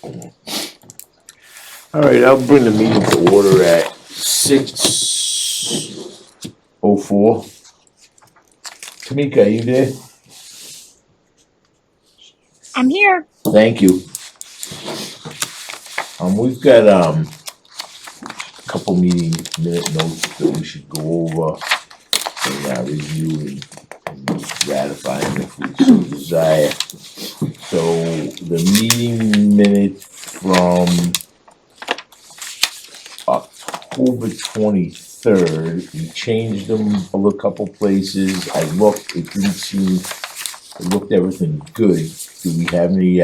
All right, I'll bring the meeting to order at 6:04. Tamika, are you there? I'm here. Thank you. We've got, a couple meeting minute notes that we should go over and, review and ratify them if we so desire. So, the meeting minutes from October 23rd, we changed them a couple places. I looked, it didn't seem, it looked everything good. Do we have any,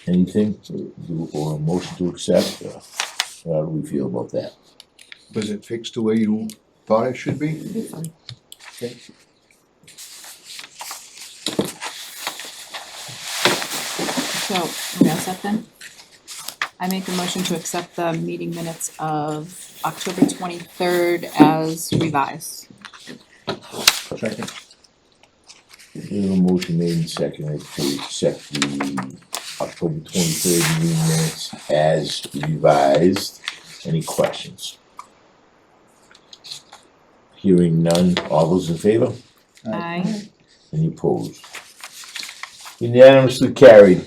anything or a motion to accept? How do we feel about that? Was it fixed the way you thought it should be? Okay. So, we all set then? I make a motion to accept the meeting minutes of October 23rd as revised. Second. We have a motion made and seconded to accept the October 23rd meeting minutes as revised. Any questions? Hearing none, all those in favor? Aye. Any opposed? Unanimously carried.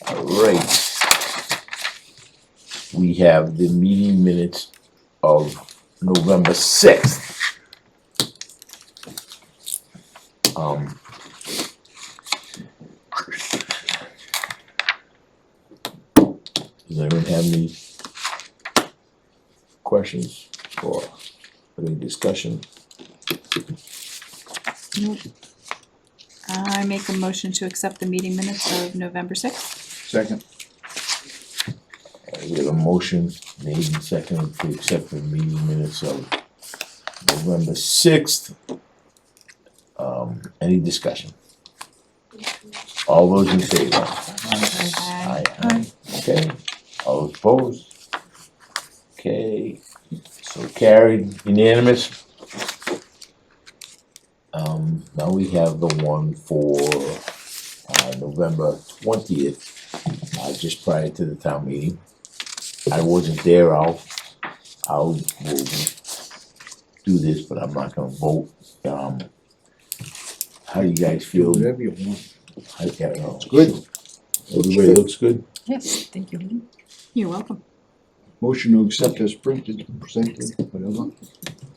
Alright. We have the meeting minutes of November 6th. Does anyone have any questions or any discussion? Nope. I make a motion to accept the meeting minutes of November 6th. Second. We have a motion made and seconded to accept the meeting minutes of November 6th. Any discussion? All those in favor? Aye. Aye. Okay, all those opposed? Okay, so carried, unanimous. Now we have the one for, November 20th, just prior to the town meeting. I wasn't there, will do this, but I'm not gonna vote. How do you guys feel? Whatever you want. It's good. Everybody looks good? Yes, thank you. You're welcome. Motion to accept as printed, presented, whatever.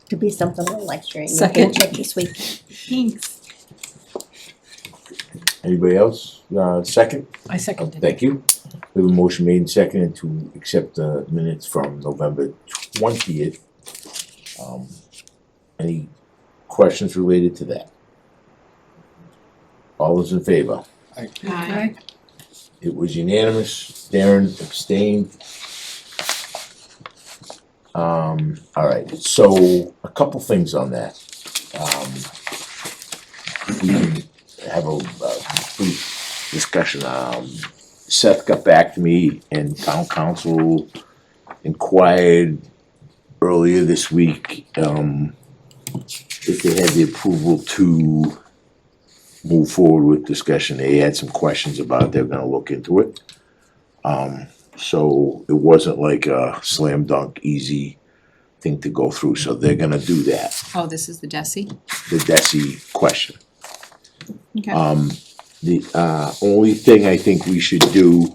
Could be something like straight. Second. Check this week. Thanks. Anybody else, second? I seconded. Thank you. We have a motion made and seconded to accept the minutes from November 20th. Any questions related to that? All those in favor? Aye. It was unanimous, Darren abstained. Alright, so a couple things on that. We can have a brief discussion. Seth got back to me and town council inquired earlier this week, if they had the approval to move forward with discussion. They had some questions about it, they're gonna look into it. So it wasn't like a slam dunk, easy thing to go through, so they're gonna do that, Oh, this is the DESE? the DESE question. Okay. The only thing I think we should do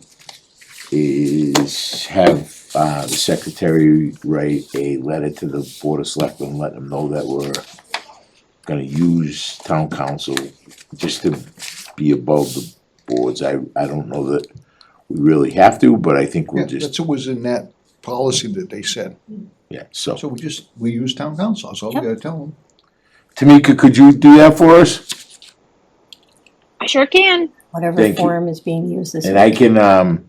is have the secretary write a letter to the Board of Selectmen, let them know that we're gonna use town council just to be above the boards. I don't know that we really have to, but I think Yeah, we'll just, that's what was in that policy that they said. yeah, so. So we use town council, that's all we Yep. gotta tell them. Tamika, could you do that for us? I sure can. Whatever Thank you. form is being used this And week. I can,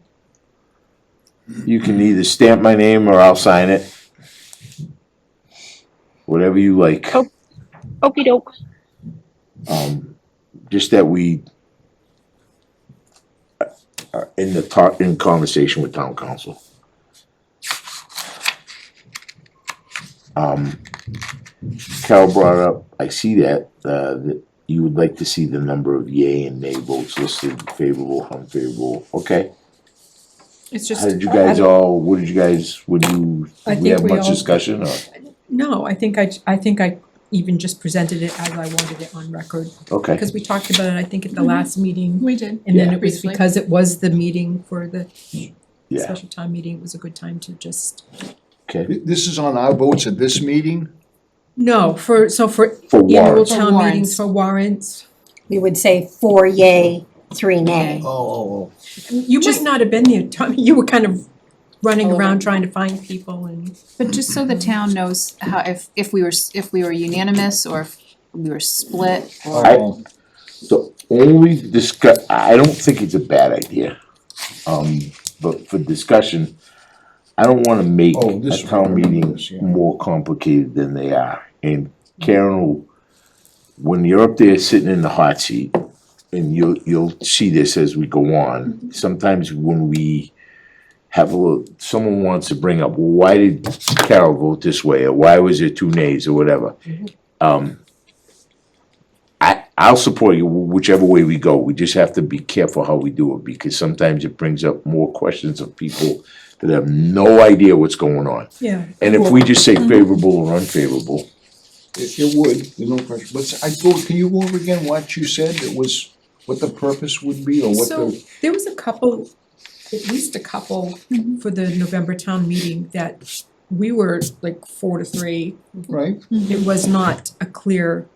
you can either stamp my name or I'll sign it. Whatever you like. Oh. Okey doke. Just that we are in conversation with town council. Carol brought up, I see that you would like to see the number of yay and nay votes listed, favorable, unfavorable, okay. It's just. How did you guys all, what did you guys, would you, I did we think have we much all- discussion or? No, I think I even just presented it as I wanted it on record, Okay, because we talked about it, I think, at the last meeting. We did. And then Yeah. it was Briefly. because it was the meeting for the yeah, special town meeting, it was a good time to just. okay, This is on our votes at this meeting? No, for for annual warrants, For town warrants. meetings, for warrants, We would say 4 yay, 3 nay. Oh. you might Just- not have been there, Tommy, you were kind of running A little around bit. trying to find people and. But just so the town knows how, if we were unanimous or if we were split or. Oh, the only I don't think it's a bad idea. But for discussion, I don't wanna make Oh, a this town one, meeting this, yeah. more complicated than they are. And Karen will, when you're up there sitting in the hot seat, and you'll see this as we go on, sometimes when we have someone wants to bring up, well, why did Carol vote this way, or why was there 2 nays, or whatever. I'll support you whichever way we go, we just have to be careful how we do it, because sometimes it brings up more questions of people that have no idea what's going on. Yeah. And if we just say favorable or unfavorable, it would, there's no question, but can you go over again what you said, it was, what the purpose would be, or what So the, there was a couple, at least a couple for the November town meeting that we were like 4-3. right? It was not a clear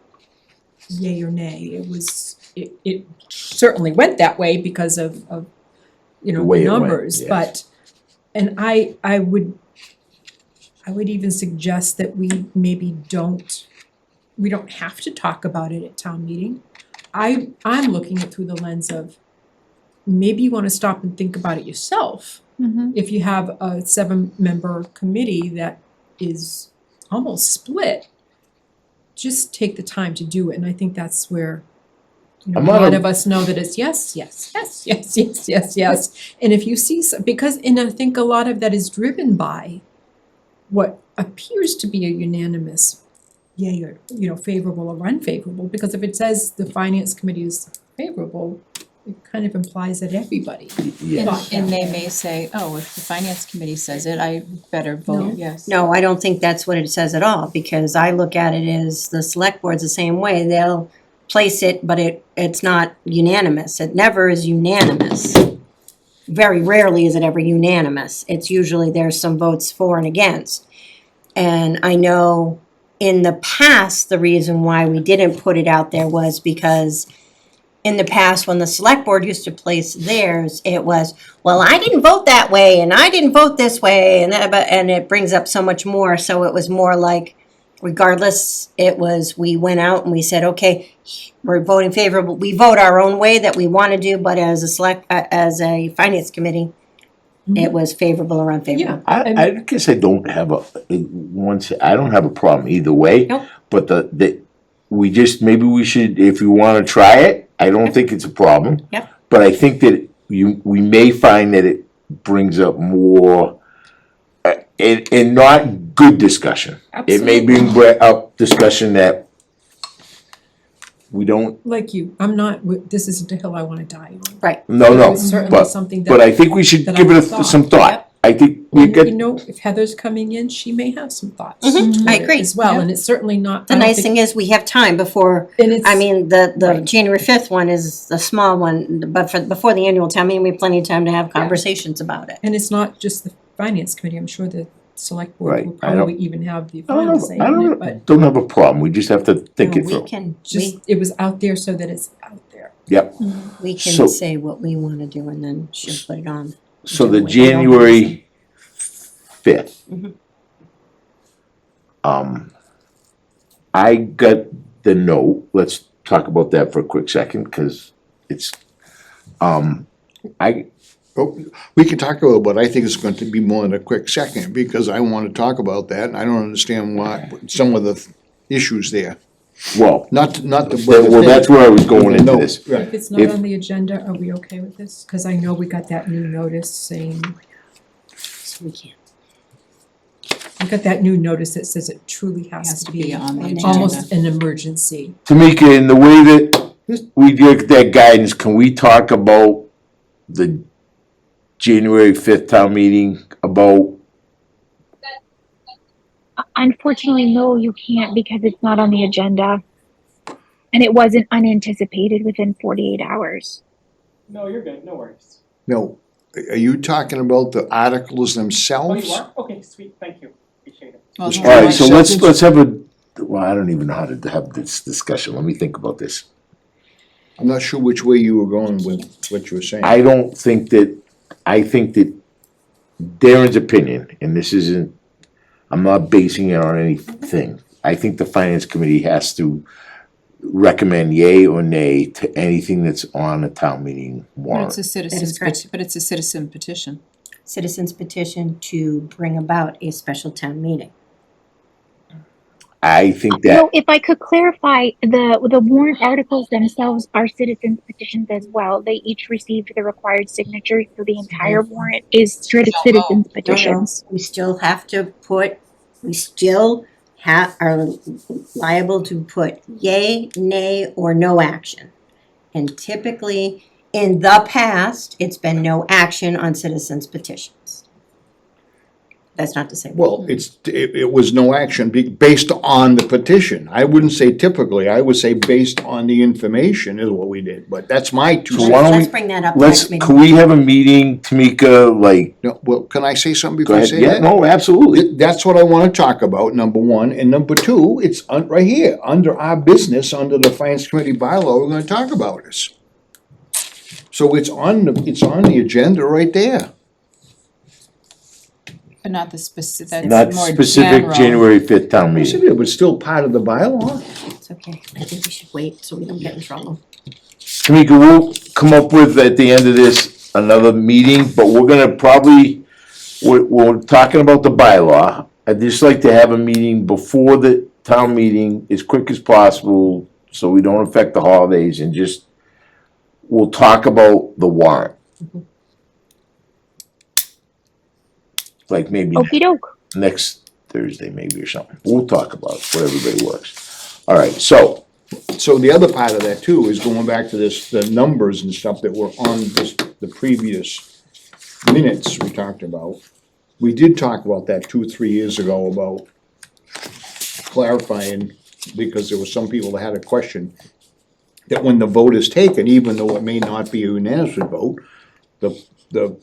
yay or nay. It was, it certainly went that way because of you know, The way the it went, numbers, yes. but, and I would even suggest that we maybe we don't have to talk about it at town meeting. I'm looking at through the lens of, maybe you wanna stop and think about it yourself. Mhm. If you have a 7-member committee that is almost split, just take the time to do it, and I think that's where, you know, I'm a not lot a- of us know that it's yes, yes, yes, yes, yes, yes, yes. And if you see because, and I think a lot of that is driven by what appears to be a unanimous yay or, you know, favorable or unfavorable, because if it says the finance committee is favorable, it kind of implies that everybody. yeah. And they may say, oh, if the finance committee says it, I better No. vote yes. No, I don't think that's what it says at all, because I look at it as the select board's the same way, they'll place it, but it's not unanimous, it never is unanimous. Very rarely is it ever unanimous, it's usually there's some votes for and against. And I know in the past, the reason why we didn't put it out there was because in the past, when the select board used to place theirs, it was, well, I didn't vote that way and I didn't vote this way, and and it brings up so much more, so it was more like, regardless, it was, we went out and we said, okay, we're voting favorable, we vote our own way that we wanna do, but as as a finance committee, it was favorable or unfavorable. I guess I don't have I don't have a problem either way. Nope. But we just, maybe we should, if you wanna try it, I don't think it's a problem. Yep. But I think that we may find that it brings up more, and not good discussion. It may bring up discussion that we don't, Like you, I'm not, this isn't a hill I wanna die on. Right, no, It's certainly but, something but that, I think we should that give I it thought. some thought. I think we and, could, you know, if Heather's coming in, she may have some thoughts. Mhm, I about it agree. As well, Yeah. and it's certainly not, the I don't nice think, thing is, we have time before, and it's. I mean, the Right. January 5th one is the small one, but before the annual town meeting, we have plenty of time to have conversations about it. And it's not just the finance committee, I'm sure the select board Right, will I don't- probably even have the I don't final say on it, but don't have a problem, we just have to think No, it through. just, it was out there so that it's out there. Yep, We So- can say what we wanna do and then she'll put it on. so the Whichever way we don't January 5th. Mhm. I got the note, let's talk about that for a quick second, cause it's, Oh, we can talk about it, but I think it's going to be more than a quick second, because I wanna talk about that, and I don't understand why, some of the issues there. well, Not the. well, that's where I was going into No, this. right. If it's not If- on the agenda, are we okay with this? Cause I know we got that new notice saying, So we can't. I got that new notice that says it truly Has has to to be be on the agenda. almost an emergency. Tamika, in the way that we get that guidance, can we talk about the January 5th town meeting about, Unfortunately, no, you can't because it's not on the agenda. And it wasn't unanticipated within 48 hours. No, you're good, no worries. No, are you talking about the articles Oh, themselves? you are? Okay, sweet, thank you, appreciate it. Well, Just no, alright, so let's Acceptance. have well, I don't even know how to have this discussion, let me think about this. I'm not sure which way you were going with what you were saying. I think that Darren's opinion, and this isn't, I'm not basing it on anything. I think the finance committee has to recommend yay or nay to anything that's on a town meeting But warrant. it's a citizen's, correct. but it's a citizen petition. Citizens petition to bring about a special town meeting. I think that, No, if I could clarify, the warrant articles themselves are citizens petitions as well. They each received the required signatures, so the entire warrant is citizens petitions. We still have to put, we still are liable to put yay, nay, or no action. And typically, in the past, it's been no action on citizens petitions. That's not to say. Well, it was no action based on the petition. I wouldn't say typically, I would say based on the information is what we did, but that's my two So why cents. don't Let's we- bring that up next meeting. can we have a meeting, Tamika, like, No, well, can I say something go before I ahead, say yeah, that? no, absolutely. That's what I wanna talk about, number one, and number two, it's right here, under our business, under the finance committee bylaw, we're gonna talk about this. So it's on the agenda right there. But not the specific, that's Not more specific general. January 5th town Yes, it meeting. is, but it's still part of the bylaw. It's okay. I think we should wait so we don't get in trouble. Tamika, we'll come up with, at the end of this, another meeting, but we're gonna probably, we're talking about the bylaw. I'd just like to have a meeting before the town meeting, as quick as possible, so we don't affect the holidays, and just, we'll talk about the warrant. Like maybe Okey doke. next Thursday maybe or something. We'll talk about it, what everybody works. Alright, so, So the other part of that too is going back to this, the numbers and stuff that were on this, the previous minutes we talked about. We did talk about that 2-3 years ago about clarifying, because there were some people that had a question, that when the vote is taken, even though it may not be a unanimous vote, the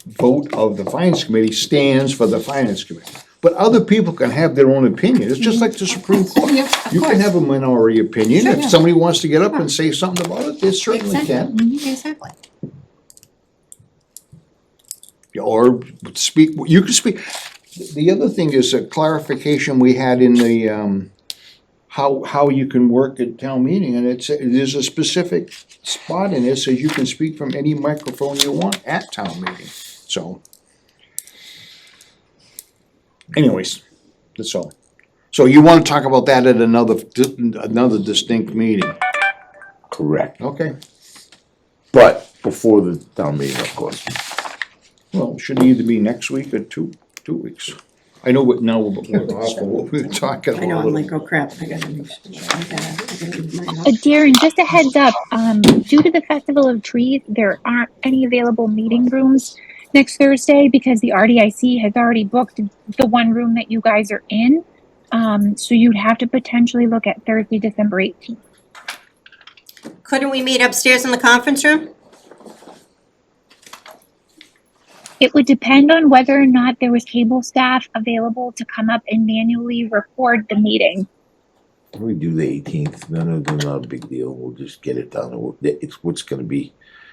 vote of the finance committee stands for the finance committee. But other people can have their own opinion, it's just like the Supreme Court. Yeah, of You can course. have a minority opinion, Sure, if yeah. somebody wants to get up and say something about it, they certainly can. Exactly. Or speak, you can speak. The other thing is a clarification we had in the, how you can work at town meeting, and there's a specific spot in it, says you can speak from any microphone you want at town meeting, so. Anyways, that's all. So you wanna talk about that at another distinct meeting, correct, okay? but before the town meeting, of course. Well, it should either be next week or two weeks. I know what now, we're off of what we were talking about. I know, I'm like, oh crap, I gotta make sure. I gotta leave mine up. Darren, just a heads up, due to the Festival of Trees, there aren't any available meeting rooms next Thursday because the RDIC has already booked the one room that you guys are in. So you'd have to potentially look at Thursday, December 18th. Couldn't we meet upstairs in the conference room? It would depend on whether or not there was cable staff available to come up and manually record the meeting. We do the 18th, not a big deal, we'll just get it done, it's what's gonna be,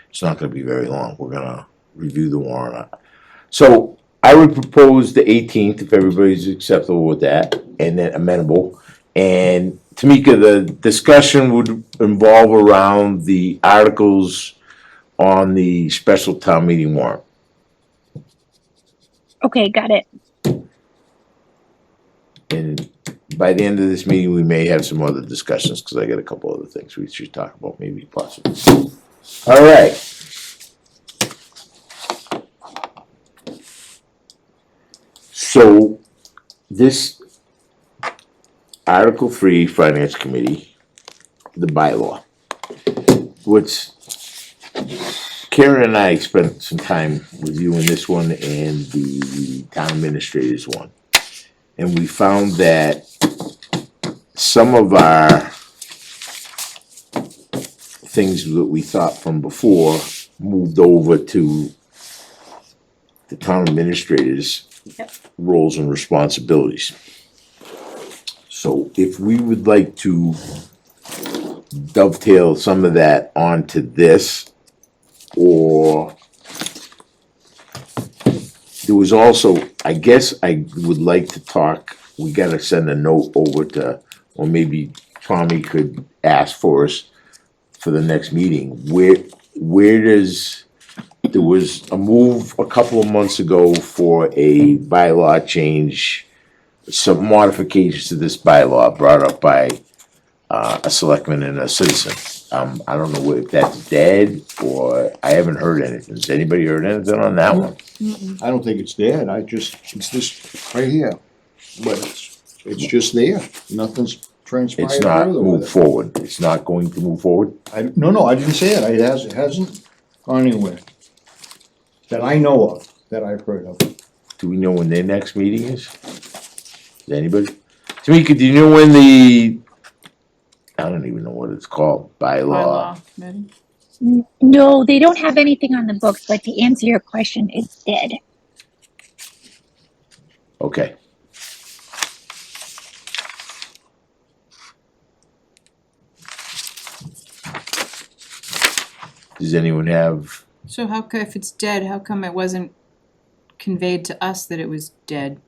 it's not gonna be very long, we're gonna review the warrant. So, I would propose the 18th, if everybody's acceptable with that, and then amenable. And Tamika, the discussion would involve around the articles on the special town meeting warrant. Okay, got it. And by the end of this meeting, we may have some other discussions, cause I got a couple other things we should talk about, maybe possibly. Alright. So So, this Article 3 Finance Committee, the bylaw. What's, Karen and I spent some time reviewing this one and the town administrator's one. And we found that some of our things that we thought from before moved over to the town administrator's Yep. roles and responsibilities. So if we would like to dovetail some of that onto this, or there was also, I guess I would like to talk, we gotta send a note over to, or maybe Tommy could ask for us for the next meeting, where does, there was a move a couple of months ago for a bylaw change, some modifications to this bylaw brought up by a selectman and a citizen. I don't know if that's dead, or I haven't heard anything. Has anybody heard anything on that one? I don't think it's dead, it's this right here, but it's just there, nothing's transpired It's not further with moved it. forward. It's not going to move forward? No, I didn't say it, it hasn't gone anywhere. That I know of, that I've heard of. Do we know when their next meeting is? Does anybody? Tamika, do you know when the, I don't even know what it's called, bylaw? Maybe. No, they don't have anything on the books, but to answer your question, it's dead. Okay. Does anyone have, So if it's dead, how come it wasn't conveyed to us that it was dead?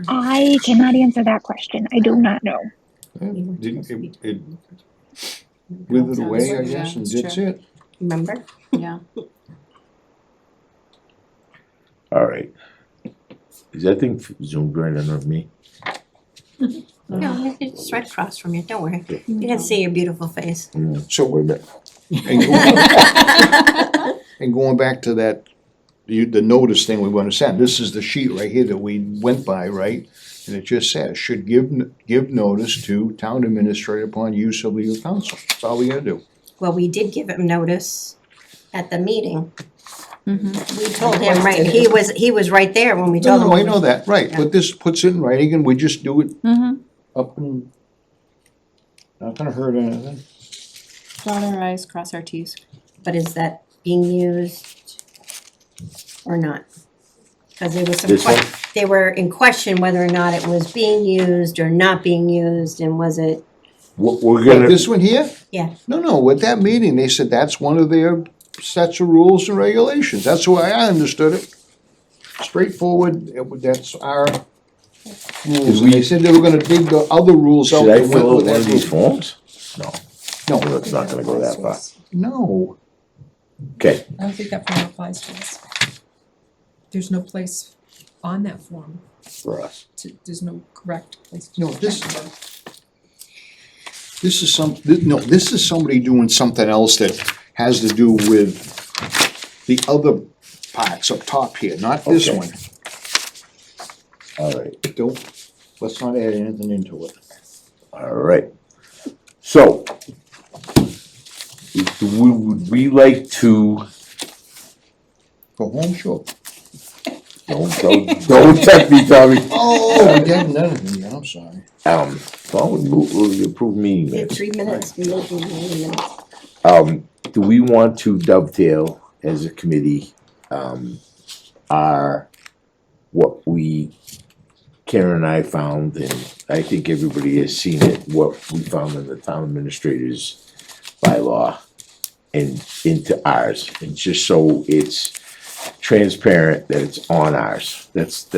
I cannot answer that question. I do not know. It withered away, I guess, and Yeah, that's that's true. it. Remember? Yeah. alright. Is that thing zoomed right under me? No, it's right across from you, don't worry. You can see your beautiful face. So, Wait a minute. and going back to that, the notice thing we wanna send, this is the sheet right here that we went by, right? And it just says, should give notice to town administrator upon use of legal counsel, that's all we gotta do. Well, we did give him notice at the meeting. Mm-hmm. We told him, right, he was right there when we told him. No, I know that, right, Yeah. but this puts it in writing and we just do it Mm-hmm. up and, not gonna hurt anything. Dot our i's, cross our t's. But is that being used or not? Cause there was some This one? they were in question whether or not it was being used or not being used, and was it, We're But gonna, this one here? Yeah. No, with that meeting, they said that's one of their sets of rules and regulations, that's the way I understood it. Straightforward, that's our rules, and they said they were gonna dig the other rules out. should I that went fill out with one that of these rule. forms? No, No, it's not gonna go that far. no, Okay, I don't think that form applies to us. There's no place on that form for us. there's no correct place to. no, this is somebody doing something else that has to do with the other parts up top here, not this Okay. one. Alright, Let's not add anything into it. alright. So, would we like to, Go home, sure. don't tempt me, Tommy. Oh, we haven't done anything yet, I'm sorry. Well, we approve meeting we had minutes. 3 minutes, we made 3 minutes. Do we want to dovetail as a committee, what Karen and I found, and I think everybody has seen it, what we found in the town administrator's bylaw and into ours, and just so it's transparent that it's on ours. That's,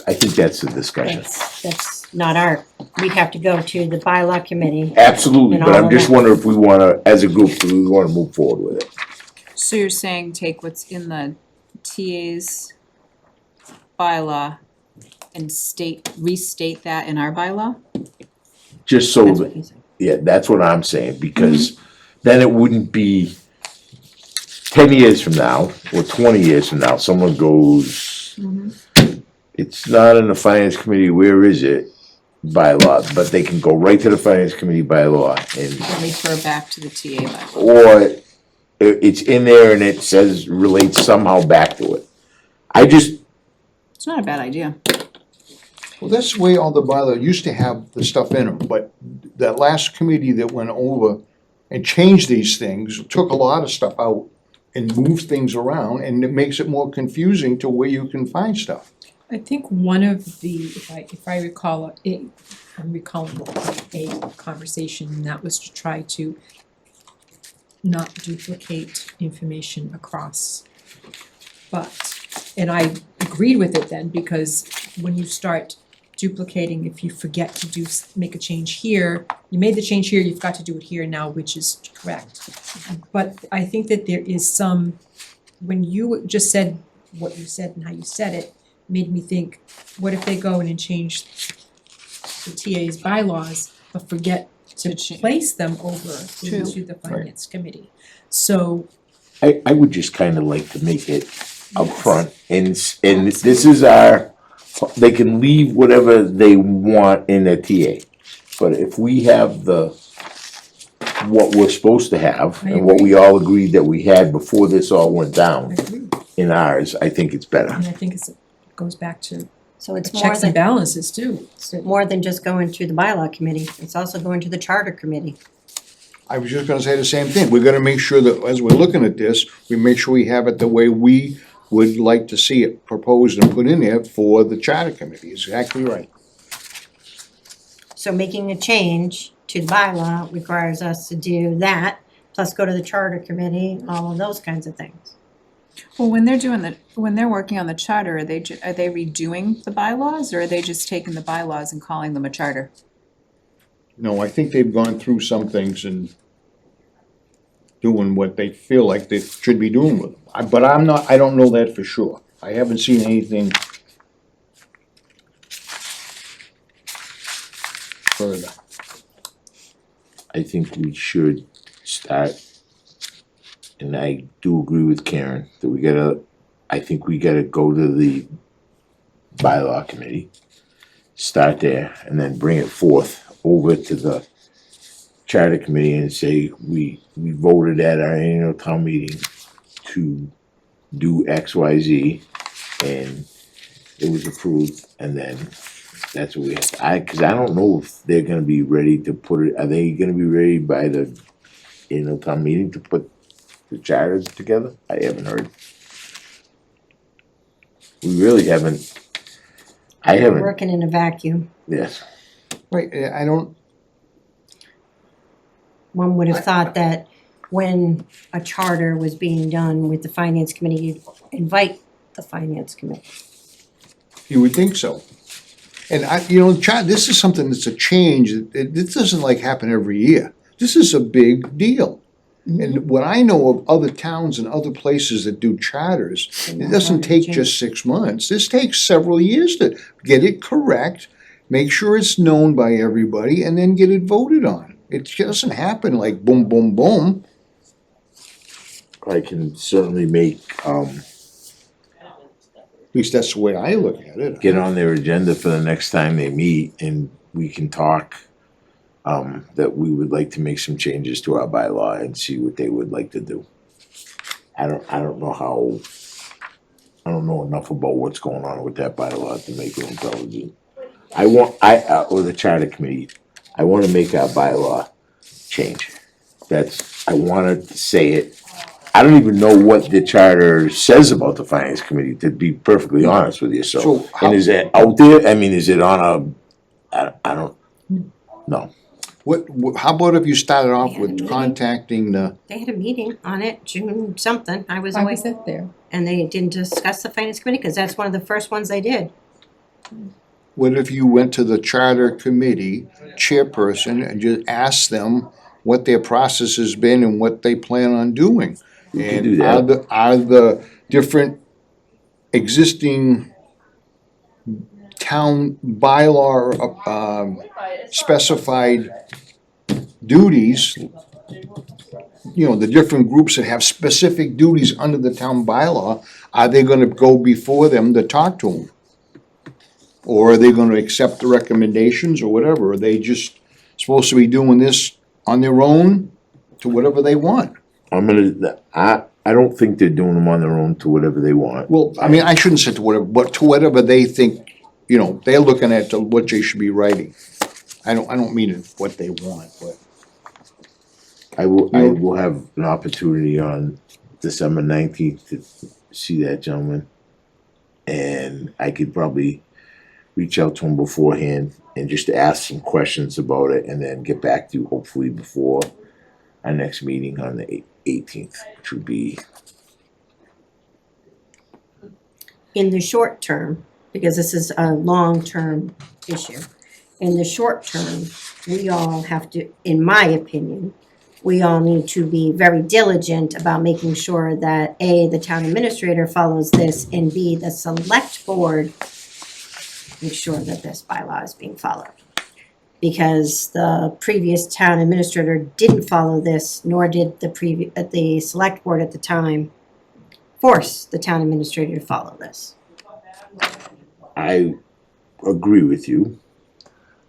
I think that's the discussion. That's not our, we'd have to go to the bylaw committee. Absolutely, And but all I'm of just that. wondering if we wanna, as a group, do we wanna move forward with it? So you're saying take what's in the TA's bylaw and restate that in our bylaw? Just so That's that, what he said. yeah, that's what I'm saying, because then it wouldn't be 10 years from now, or 20 years from now, someone goes, It's not in the finance committee, where is it? Bylaw, but they can go right to the finance committee bylaw and, Refer back to the TA bylaw. or it's in there and it says relates somehow back to it. I just, It's not a bad idea. Well, that's the way all the bylaws used to have the stuff in them, but that last committee that went over and changed these things, took a lot of stuff out and moved things around, and it makes it more confusing to where you can find stuff. I think one of the, if I recall, I'm recalling a conversation, and that was to try to not duplicate information across. But, and I agreed with it then, because when you start duplicating, if you forget to make a change here, you made the change here, you've got to do it here now, which is correct. But I think that there is some, when you just said what you said and how you said it, made me think, what if they go in and change the TA's bylaws, but forget to place them over into the finance committee? So, I would just kinda like to make it up Yes. front and this is our, they can leave whatever they want in their TA. But if we have what we're supposed to have I and what we all agreed that we had before this all went I down agree, in ours, I think it's better. and I think it goes back to So it's more checks and than, balances too. more than just going to the bylaw committee, it's also going to the charter committee. I was just gonna say the same thing, we're gonna make sure that as we're looking at this, we make sure we have it the way we would like to see it proposed and put in there for the charter committee, exactly right. So making a change to the bylaw requires us to do that, plus go to the charter committee, all of those kinds of things. Well, when they're working on the charter, are they redoing the bylaws, or are they just taking the bylaws and calling them a charter? No, I think they've gone through some things and doing what they feel like they should be doing with them. But I don't know that for sure. I haven't seen anything further. I think we should start, and I do agree with Karen, that I think we gotta go to the bylaw committee, start there, and then bring it forth over to the charter committee and say, we voted at our annual town meeting to do X, Y, Z, and it was approved, and then that's what we have. Cause I don't know if they're gonna be ready to put it, are they gonna be ready by the annual town meeting to put the charters together? I haven't heard. We really haven't, I haven't, Working in a vacuum. yes. Right, I don't, One would have thought that when a charter was being done with the finance committee, you'd invite the finance committee. you would think so. And this is something that's a change, this doesn't like happen every year. This is a big deal. And what I know of other towns and other places that do charters, it doesn't take just 6 months. This takes several years to get it correct, make sure it's known by everybody, and then get it voted on. It doesn't happen like boom, boom, boom. I can certainly make, At least that's the way I look at it. get on their agenda for the next time they meet and we can talk. That we would like to make some changes to our bylaw and see what they would like to do. I don't know enough about what's going on with that bylaw to make it intelligent. Or the charter committee, I wanna make our bylaw change. I wanted to say it. I don't even know what the charter says about the finance committee, to be perfectly honest with you, so. So how- And is it out there? I mean, is it on I don't, no. How about if you started off Yeah, with maybe. contacting the, They had a meeting on it, June something, I was Why away, was that there? and they didn't discuss the finance committee, cause that's one of the first ones they did. what if you went to the charter committee chairperson and just asked them what their process has been and what they plan on doing? We can And do that. are the different existing town bylaw specified duties you know, the different groups that have specific duties under the town bylaw, are they gonna go before them to talk to them? Or are they gonna accept the recommendations or whatever? Are they just supposed to be doing this on their own to whatever they want? I don't think they're doing them on their own to whatever they want. Well, I mean, I shouldn't say to whatever, but to whatever they think, you know, they're looking at to what they should be writing. I don't mean it what they want, but. I will have an opportunity on December 19th to see that gentleman. And I could probably reach out to him beforehand and just ask some questions about it and then get back to you hopefully before our next meeting on the 18th, which would be, In the short term, because this is a long-term issue, in the short term, we all have to, in my opinion, we all need to be very diligent about making sure that A, the town administrator follows this, and B, the select board makes sure that this bylaw is being followed. Because the previous town administrator didn't follow this, nor did the select board at the time force the town administrator to follow this. I agree with you.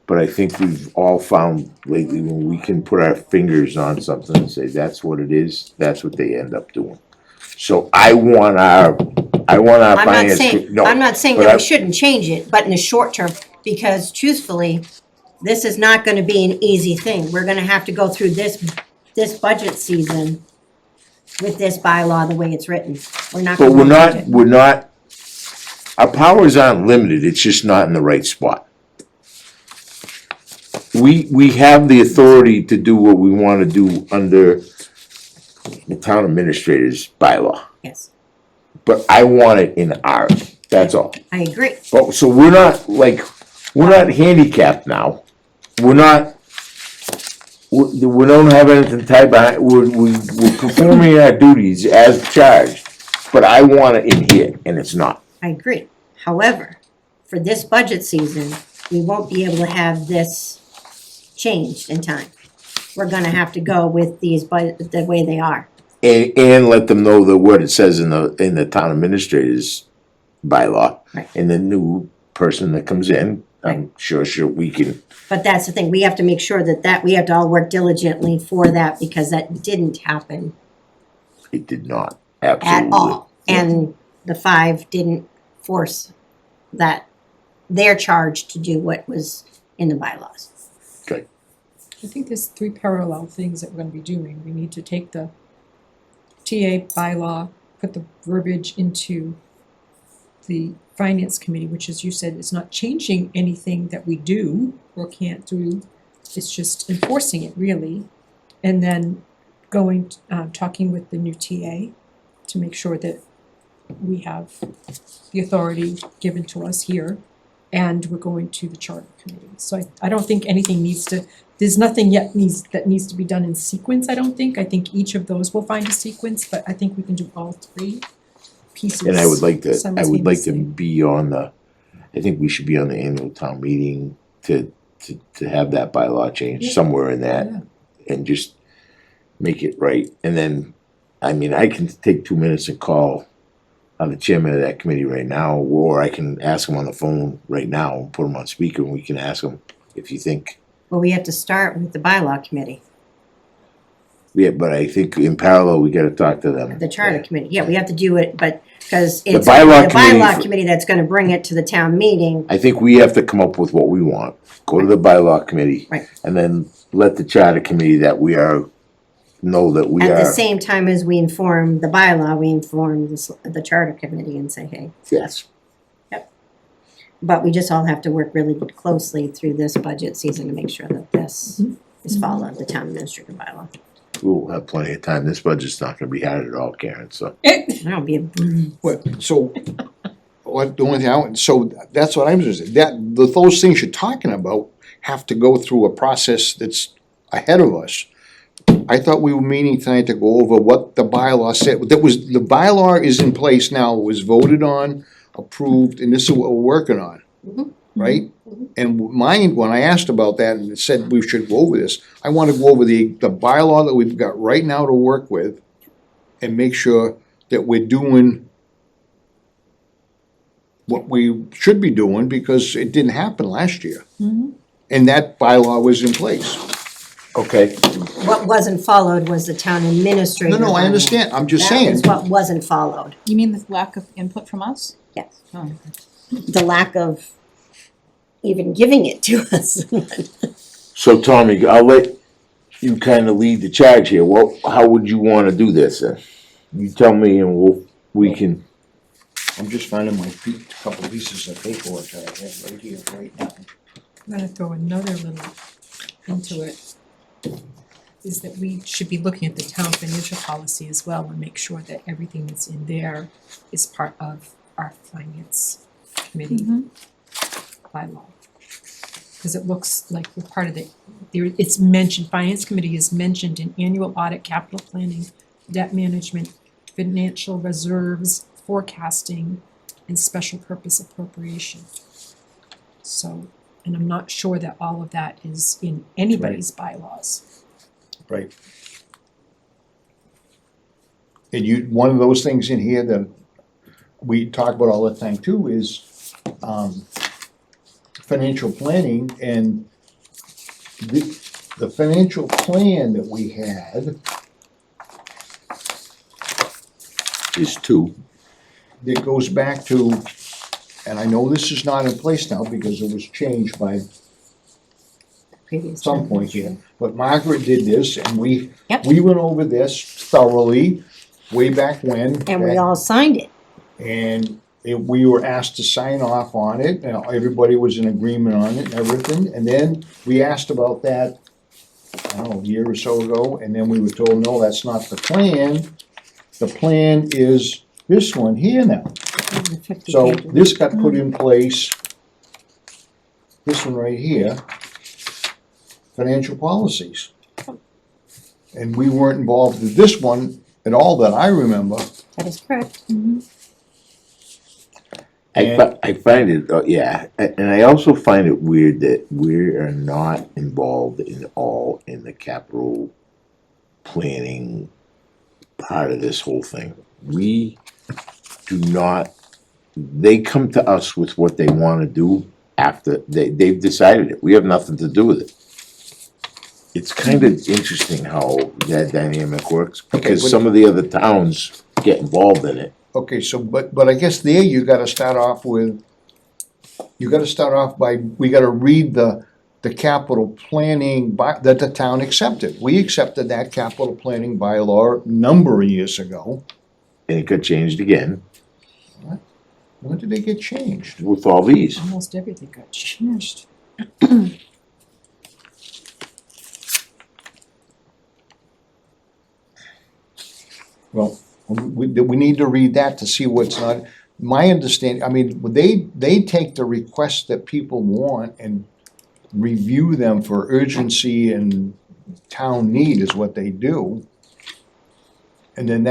But I think we've all found lately when we can put our fingers on something and say, that's what it is, that's what they end up doing. So I want our I'm not finance, saying, no. I'm not saying but that I- we shouldn't change it, but in the short term, because truthfully, this is not gonna be an easy thing. We're gonna have to go through this budget season with this bylaw the way it's written. We're not But gonna change it. we're not, our powers aren't limited, it's just not in the right spot. We have the authority to do what we wanna do under the town administrator's bylaw, Yes, but I want it in ours, that's all. I agree. But, so we're not handicapped now, we don't have anything tied behind, we're performing our duties as charged, but I want it in here, and it's not. I agree. However, for this budget season, we won't be able to have this changed in time. We're gonna have to go with these the way they are. And let them know that what it says in the town administrator's bylaw. Right. And the new person that comes in, I'm sure we can, But that's the thing, we have to make sure that we have to all work diligently for that, because that didn't happen it did not, at absolutely. all. And the 5 didn't force that, their charge to do what was in the bylaws. Okay, I think there's 3 parallel things that we're gonna be doing. We need to take the TA bylaw, put the verbiage into the finance committee, which, as you said, is not changing anything that we do or can't do. It's just enforcing it, really. And then going, talking with the new TA to make sure that we have the authority given to us here. And we're going to the charter committee. So I don't think anything there's nothing yet that needs to be done in sequence, I don't think. I think each of those will find a sequence, but I think we can do all 3 pieces. and I would like to simultaneously. be on I think we should be on the annual town meeting to have that bylaw changed Yeah. somewhere in that. Yeah. And just make it right, and then, I mean, I can take 2 minutes and call the chairman of that committee right now, or I can ask him on the phone right now, and put him on speaker, and we can ask him if you think, Well, we have to start with the bylaw committee, yeah, but I think in parallel, we gotta talk to them. the charter committee. Yeah, we have to do it, but, because it's bylaw the committee bylaw for- committee that's gonna bring it to the town meeting. I think we have to come up with what we want, go to the bylaw committee. Right. And then let the charter committee that we know that we At the are, same time as we inform the bylaw, we inform the charter committee and say, hey. yes, But we just all have to work really closely through this budget season to make sure that this is followed, the town administrator bylaw. we'll have plenty of time, this budget's not gonna be hard at all, Karen, so. That'll be a, What, so, what, the only thing, so that's what I'm saying, those things you're talking about have to go through a process that's ahead of us. I thought we were meeting tonight to go over what the bylaw said, the bylaw is in place now, it was voted on, approved, and this is what we're working on. Mhm. right? And mine, when I asked about that and it said we should go over this, I wanna go over the bylaw that we've got right now to work with and make sure that we're doing what we should be doing, because it didn't happen last year. And that bylaw was in place. Okay, What wasn't followed was the town administrator. No, I bylaw. understand, I'm just That saying. was what wasn't followed, You mean the lack of input from us? yes. Oh. The lack of even giving it to us. so Tommy, I'll let you kinda lead the charge here. How would you wanna do this then? You tell me and we can, I'm just finding my couple pieces of paperwork that I have right here, right now. I'm gonna throw another little into it, is that we should be looking at the town financial policy as well and make sure that everything that's in there is part of our finance committee bylaw. Cause it looks like we're part of it's mentioned, finance committee is mentioned in annual audit, capital planning, debt management, financial reserves, forecasting, and special purpose appropriation. So, and I'm not sure that all of that is in anybody's bylaws. Right. And one of those things in here that we talk about all the time too is, financial planning, and the financial plan that we had, is two. that goes back to, and I know this is not in place now because it was changed by Previous some town point here, administrator. but Margaret did this, and we Yep. went over this thoroughly way back when. And we all signed it. And we were asked to sign off on it, everybody was in agreement on it and everything, and then we asked about that, I don't know, a year or so ago, and then we were told, no, that's not the plan. The plan is this one here now. The 50 So pages. this got put in place, this one right here, financial policies. And we weren't involved with this one at all that I remember. That is correct. I find it, yeah, and I also find it weird that we are not involved in the capital planning part of this whole thing. We do not, they come to us with what they wanna do after they've decided it. We have nothing to do with it. It's kind of interesting how that dynamic works, because but- some of the other towns get involved in it. Okay, so, but I guess there you gotta start off with, by, we gotta read the capital planning that the town accepted. We accepted that capital planning bylaw a number of years ago. And it got changed again When did they get changed? with all these. Almost everything got changed. Well, we need to read that to see what's not, my understanding, I mean, they take the requests that people want and review them for urgency and town need is what they do. And then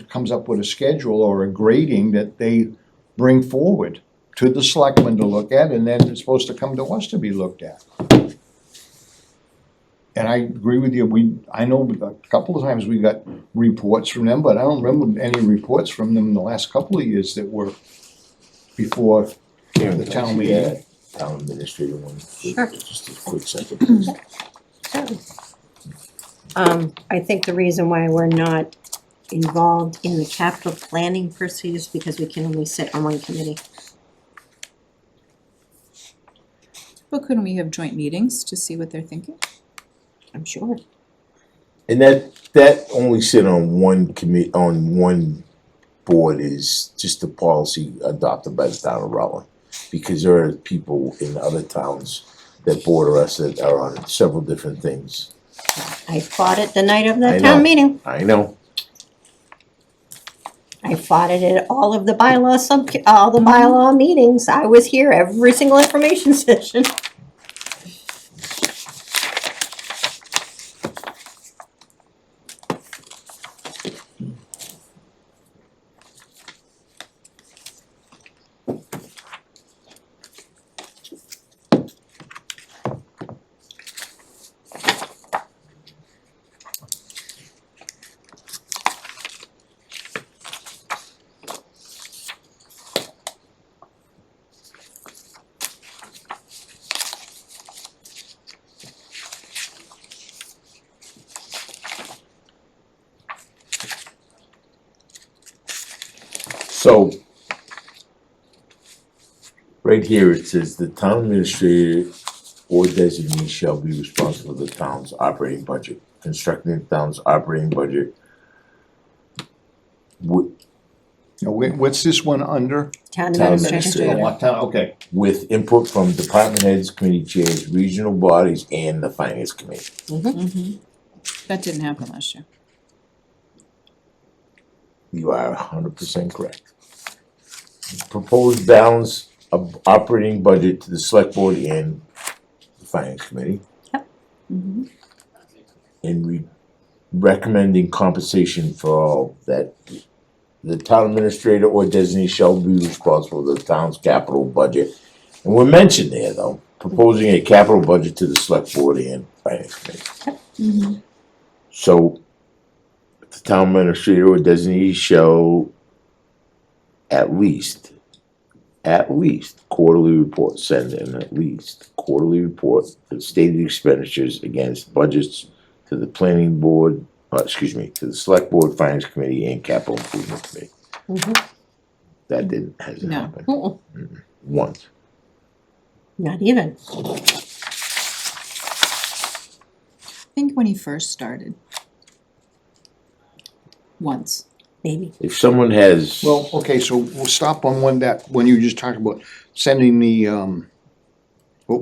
comes up with a schedule or a grading that they bring forward to the selectmen to look at, and then it's supposed to come to us to be looked at. And I agree with you, I know a couple of times we got reports from them, but I don't remember any reports from them in the last couple of years that were before Karen, the can I town see meeting. that Town administrator one. Sure. Just a quick second, please. I think the reason why we're not involved in the capital planning per se is because we can only sit on one committee. Well, couldn't we have joint meetings to see what they're thinking? I'm sure. And that only sit on on one board is just a policy adopted by the town of Rutland. Because there are people in other towns that border us that are on several different things. I fought it the night of I the know. town meeting. I know. I fought it at all of the all the bylaw meetings. I was here every single information session. So, right here, it says the town administrator or designee shall be responsible for the town's operating budget, constructing the town's operating budget. Now, what's this one under? Town Town administrator. administrator. Okay. With input from department heads, committee chairs, regional bodies, and the finance committee. That didn't happen last year. You are 100% correct. Proposed balance of operating budget to the select board and the finance committee. And recommending compensation for all that. The town administrator or designee shall be responsible for the town's capital budget. And we're mentioned there though, proposing a capital budget to the select board and finance committee. So, the town administrator or designee shall at least quarterly report, send in at least quarterly report for stated expenditures against budgets to the planning board, to the select board, finance committee, and capital improvement committee. That hasn't No. happened Mm-mm. once. Not even. I think when he first started. Once. Maybe. If someone has, Well, okay, so we'll stop on when you just talked about sending the, what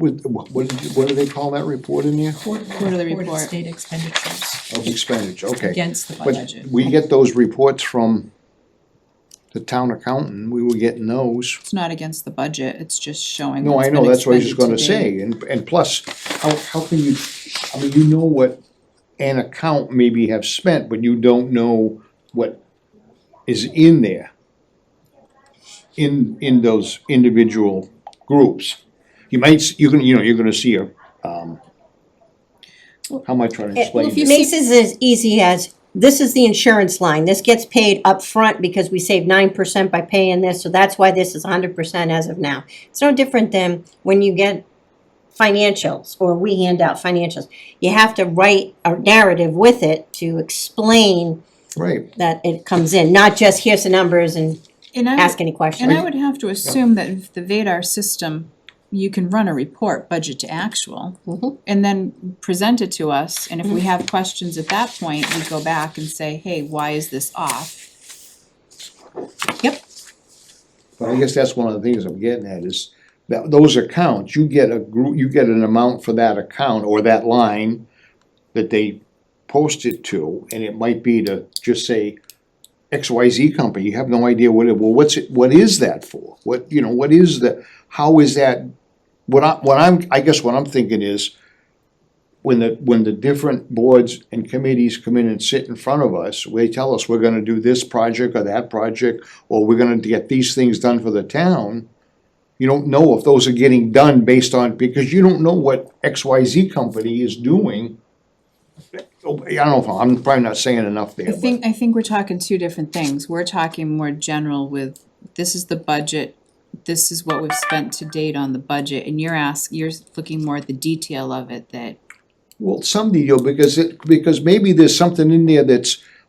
do they call that report in there? Quarterly Report of report. state expenditures Of expenditure, okay. against the But budget. we get those reports from the town accountant, we were getting those. It's not against the budget, it's just showing No, what's I know, been that's what I was just gonna expended to say, and plus, how can you, I mean, you know what an account maybe have spent, but you don't know what is in there. In those individual groups. You're gonna see a, how am I trying to explain It this? makes it as easy as, this is the insurance line, this gets paid up front because we saved 9% by paying this, so that's why this is 100% as of now. It's no different than when you get financials, or we hand out financials. You have to write a narrative with it to explain Right, that it comes in, not just here's the numbers and And I, ask any questions. and I would have to assume that if the Vadar system, you can run a report, budget to actual, Mhm. and then present it to us, and if we have questions at that point, we go back and say, hey, why is this off? but I guess that's one of the things I'm getting at is that those accounts, you get an amount for that account or that line that they post it to, and it might be to just say XYZ company, you have no idea what what is that for? What is how is that, I guess what I'm thinking is, when the different boards and committees come in and sit in front of us, they tell us we're gonna do this project or that project, or we're gonna get these things done for the town. You don't know if those are getting done based on, because you don't know what XYZ company is doing. I don't know if I'm probably not saying enough there, I but. think we're talking two different things, we're talking more general with, this is the budget, this is what we've spent to date on the budget, and you're looking more at the detail of it, that Well, some deal, because maybe there's something in there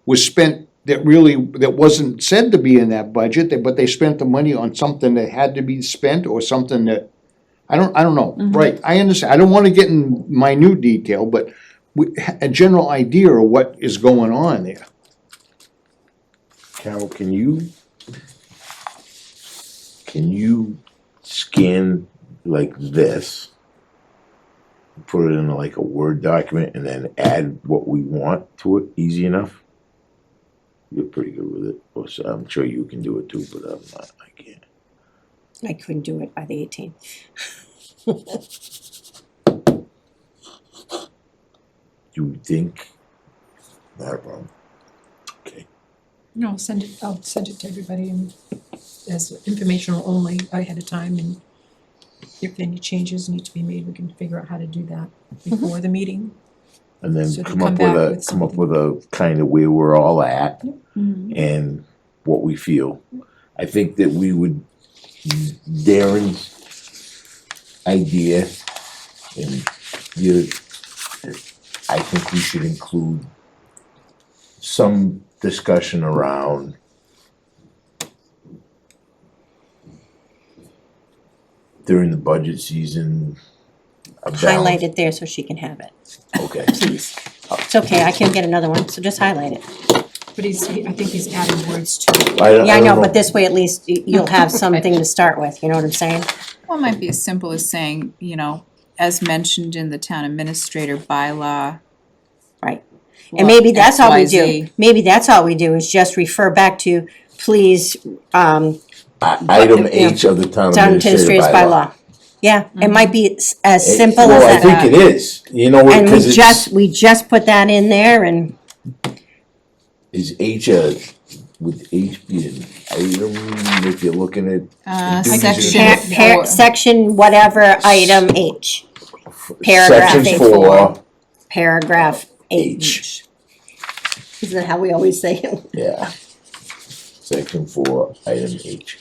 was spent that wasn't said to be in that budget, but they spent the money on something that had to be spent, or something that, I don't know, right, I understand, I don't wanna get in minute detail, but a general idea of what is going on there. Carol, can you scan like this? Put it in like a Word document and then add what we want to it, easy enough? You're pretty good with it, or so I'm sure you can do it too, but I'm not, I can't. I couldn't do it by the 18th. You think? Not a problem. Okay. No, I'll send it to everybody and as informational only ahead of time, and if any changes need to be made, we can figure out how to do that before the meeting. And then So to come come up back with with come up with a kind of where we're all at Mhm. and what we feel. I think that we would, Darren's idea, and I think we should include some discussion around during the budget season. a balance. Highlight it there so she can have it, Okay, please. It's okay, I can get another one, so just highlight it. But I think he's adding words to it. Yeah, I know, don't but this way at least you'll have something to start with, you know what I'm saying? Well, it might be as simple as saying, you know, as mentioned in the town administrator bylaw. Right. And maybe that's all we do. XYZ. Maybe that's all we do is just refer back to, please, Item yeah. H of the town town administrator's administrator's bylaw. bylaw. Yeah, it might be as simple Well, I as that. think it is, you know what, And cause it's, we just put that in there and, is H would H be an item, if you're looking at. duties and Section four. section whatever, item H, paragraph Section H. 4, paragraph H. H, Isn't that how we always say it? yeah. Section 4, item H.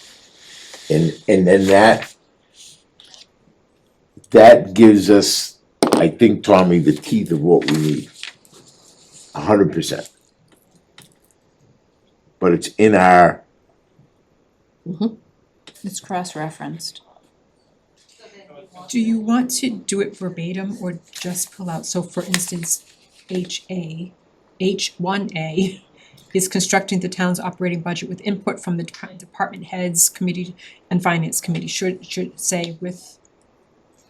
And then that gives us, I think, Tommy, the teeth of what we need. 100%. But it's in our, It's cross-referenced. Do you want to do it verbatim or just pull out, so for instance, H1A is constructing the town's operating budget with input from the department heads, committee, and finance committee, should say with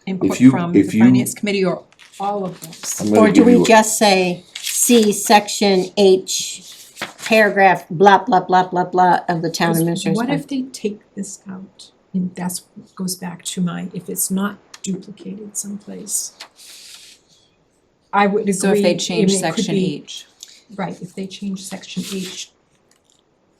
input If you- from the if you- finance committee or all of those? I'm gonna Or do give we you, just say, see section H, paragraph blah, blah, blah, blah, blah of the town 'Cause administrator's. what bylaw? if they take this out? And that's, goes back to my, if it's not duplicated someplace. I would agree. So if they I change mean, it could section be- H. Right, if they change section H,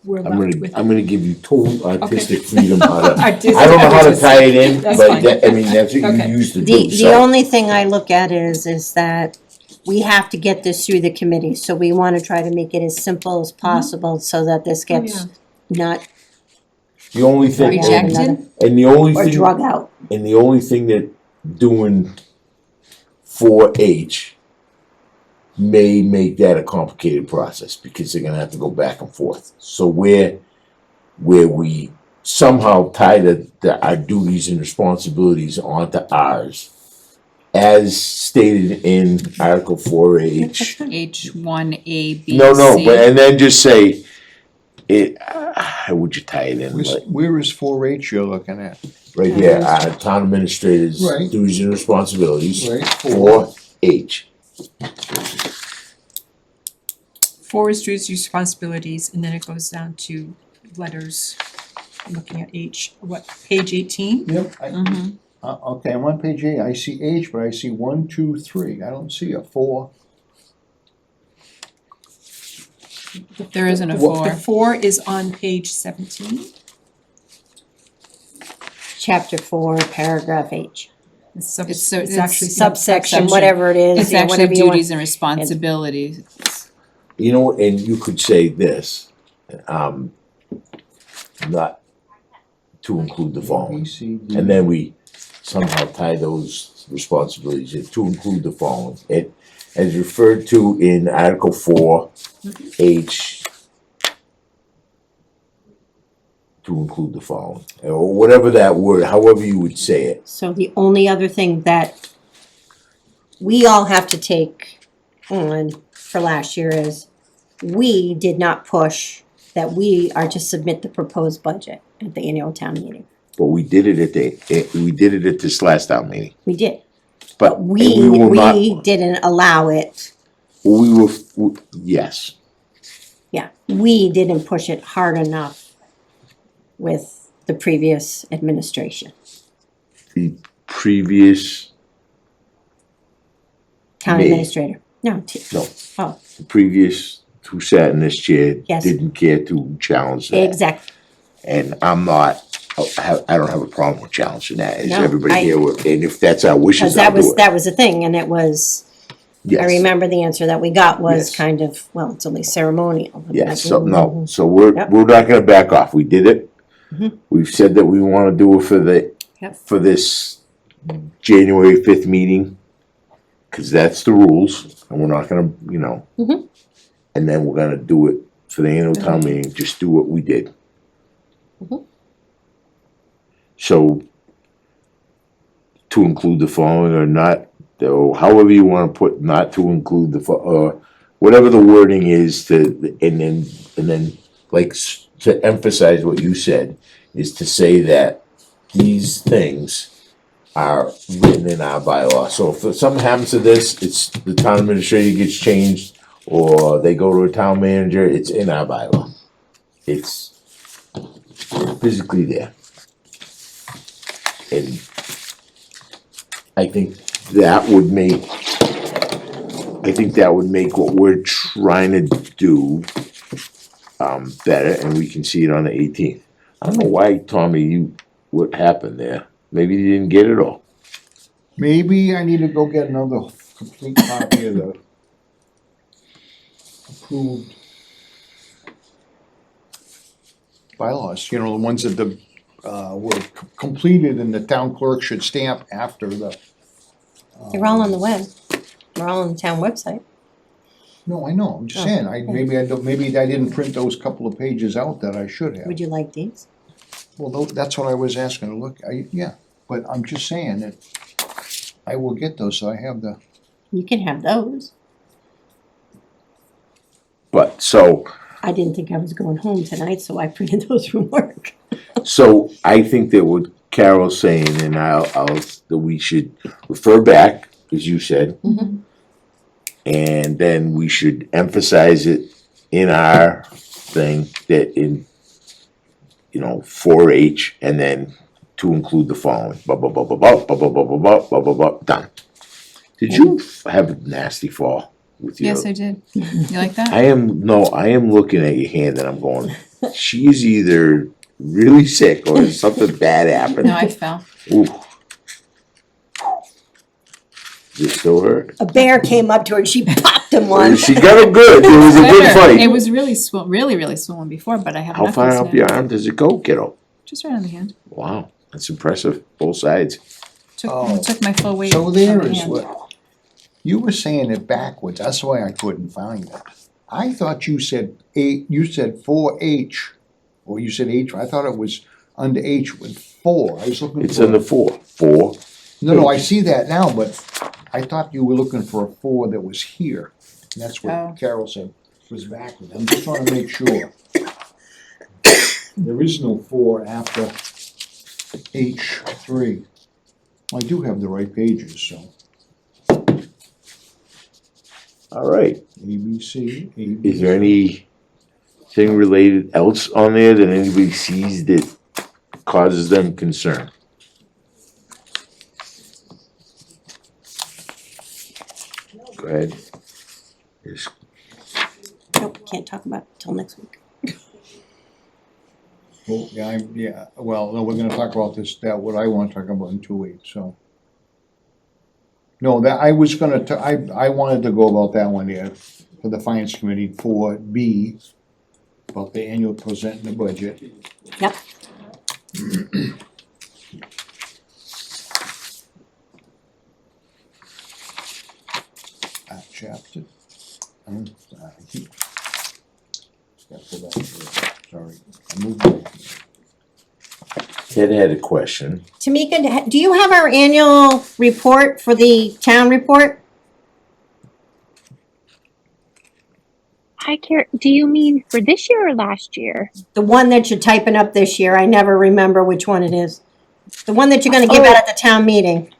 we're I'm left with. gonna give you total artistic Okay. freedom how to, Artistic, I don't know how to artistic. tie it in, That's but fine. that, I mean, that's what you Okay. used to do, The so. only thing I look at is that we have to get this through the committee, so we wanna try to make it as simple as possible so that this Oh, gets yeah. not The only thing, Rejected? and the only or thing, drug out. and the only thing that doing 4H may make that a complicated process, because they're gonna have to go back and forth. So where we somehow tie our duties and responsibilities onto ours, as stated in Article 4H. H1A, B, No, C. but, and then just say, it, how would you tie it in, like, Where is 4H you're looking at? right here, town administrators' Right. duties and responsibilities, Right, 4H. 4 is duties, responsibilities, and then it goes down to letters, looking at H, what, page 18? Yep. Mhm. Okay, I'm on page 8, I see H, but I see 1, 2, 3, I don't see a 4. There isn't a The 4. 4 is on page 17. Chapter 4, paragraph H, It's It's actually subsection, whatever it is, It's yeah, actually whatever you want. duties and responsibilities. You know, and you could say this, not to include the following, B, C, D. and then we somehow tie those responsibilities in, to include the following. It, as referred to in Article 4H, to include the following, or whatever that word, however you would say it. So the only other thing that we all have to take on for last year is, we did not push that we are to submit the proposed budget at the annual town meeting. But we did it at this last town meeting. We did, But but we will not, we didn't allow it, yes, yeah, we didn't push it hard enough with the previous administration, the previous, town Me. administrator. No, no, oh, the previous who sat in this chair Yes. didn't care to challenge that. exactly, And I'm not, I don't have a problem with challenging that, as No, everybody I- here would, and if that's our wishes, cause I'll do it. that was the thing, and it was, I Yes, remember the answer that we got was Yes. kind of, well, it's only ceremonial. yes, so, Like, no, so we're Yep. not gonna back off, we did it. Mhm. We've said that we wanna do it Yep. for this January 5th meeting, cause that's the rules, and we're not gonna, Mhm. and then we're gonna do it for the annual town meeting, just do what we did. Mhm. So, to include the following or not, or however you wanna put not to include or whatever the wording is to, and then like to emphasize what you said, is to say that these things are written in our bylaw. So if something happens to this, it's the town administrator gets changed, or they go to a town manager, it's in our bylaw. It's physically there. And I think that would make what we're trying to do better, and we can see it on the 18th. I don't know why, Tommy, what happened there? Maybe you didn't get it all. Maybe I need to go get another complete copy of the approved bylaws, you know, the ones that were completed and the town clerk should stamp after the. They're all on the web. They're all on the town website. No, I know, I'm just saying, maybe I didn't print those couple of pages out that I should have. Would you like these? Well, that's what I was asking to look, yeah, but I'm just saying that I will get those, so I have the. You can have those. But, so, I didn't think I was going home tonight, so I printed those from work. so I think that what Carol's saying, and that we should refer back, as you said, and then we should emphasize it in our thing that in, 4H, and then to include the following, blah, blah, blah, blah, blah, blah, blah, blah, blah, blah, blah, blah, blah, done. Did you have a nasty fall with your? Yes, I did. You like that? I am looking at your hand and I'm going, she's either really sick or something bad happened. No, I fell. Ooh. Does it still hurt? A bear came up to her and she popped him one. She got it good, it was a good Better. fight. It was really really swollen before, but I have How far knuckles up now. your arm does it go, kiddo? Just right on the hand. Wow, that's impressive, both sides. Took my full weight. So on there the is hand. what, you were saying it backwards, that's why I couldn't find it. I thought you said 4H, or you said H, I thought it was under H with 4, I was looking for. It's under 4. No, I see that now, but I thought you were looking for a 4 that was here. And that's Oh. what Carol said was backward. I'm just trying to make sure. There is no 4 after H3. I do have the right pages, so All right, A, B, C, A, B. is there anything related else on there that anybody sees that causes them concern? Go ahead. Yes. Nope, can't talk about it till next week. Well, well, no, we're gonna talk about this, what I wanna talk about in 2 weeks, so. No, that, I was gonna, I wanted to go about that one there, for the finance committee, for B, about the annual presenting the budget. Yep. Chapter. I keep. Gotta go back to it. Sorry, I moved it. Ted had a question. Tamika, do you have our annual report for the town report? Do you mean for this year or last year? The one that you're typing up this year, I never remember which one it is. The one that you're gonna give out at the town meeting.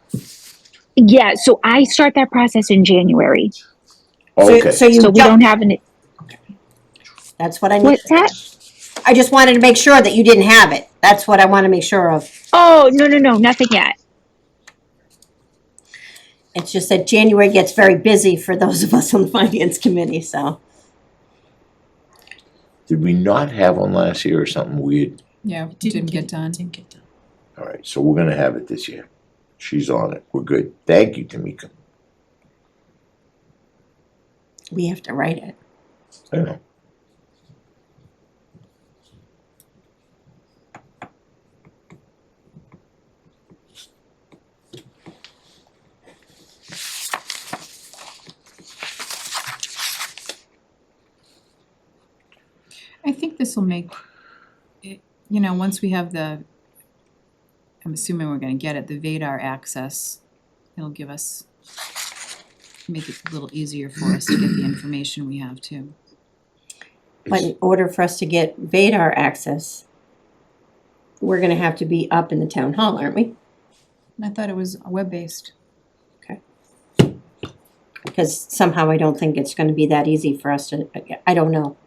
Yeah, so I start that process in January. Okay, So you So we don't have any, That's what I need. what's that? I just wanted to make sure that you didn't have it. That's what I wanna make sure of. Oh, no, nothing yet. It's just that January gets very busy for those of us on the finance committee, so. did we not have one last year or something weird? Yeah, didn't get done. All right, so we're gonna have it this year. She's on it, we're good. Thank you, Tamika. We have to write it. I know. I think this will make, once we have the I'm assuming we're gonna get it, the Vadar access. It'll give us, make it a little easier for us to get the information we have too. But in order for us to get Vadar access, we're gonna have to be up in the town hall, aren't we? I thought it was web-based. Because somehow I don't think it's gonna be that easy for us to, I don't know.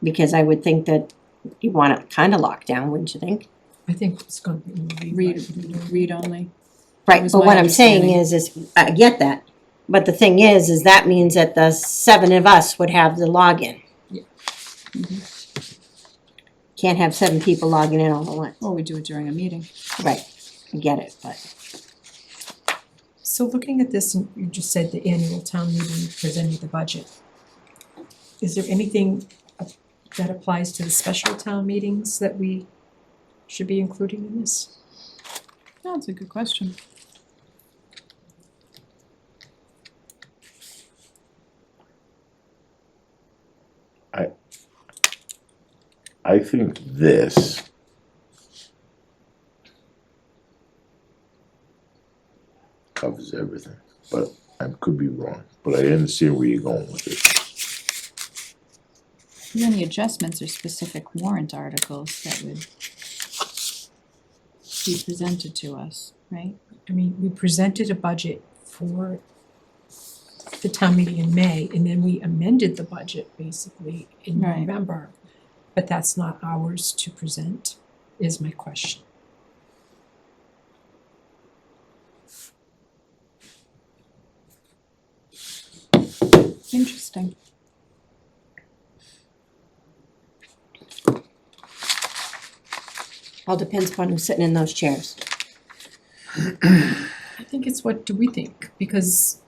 Because I would think that you want it kinda locked down, wouldn't you think? I think it's gonna be. Read only. Right, was but my what I'm saying understanding. is, I get that. But the thing is that means that the 7 of us would have the login. Yeah. Can't have 7 people logging in all at once. Or we do it during a meeting. Right, I get it, but. So looking at this, and you just said the annual town meeting presenting the budget. Is there anything that applies to the special town meetings that we should be including in this? No, that's a good question. I think this covers everything, but I could be wrong, but I understand where you're going with it. And then the adjustments are specific warrant articles that would be presented to us, right? I mean, we presented a budget for the town meeting in May, and then we amended the budget basically in Right. November. But that's not ours to present, is my question. Interesting. All depends upon who's sitting in those chairs. I think it's what do we think, because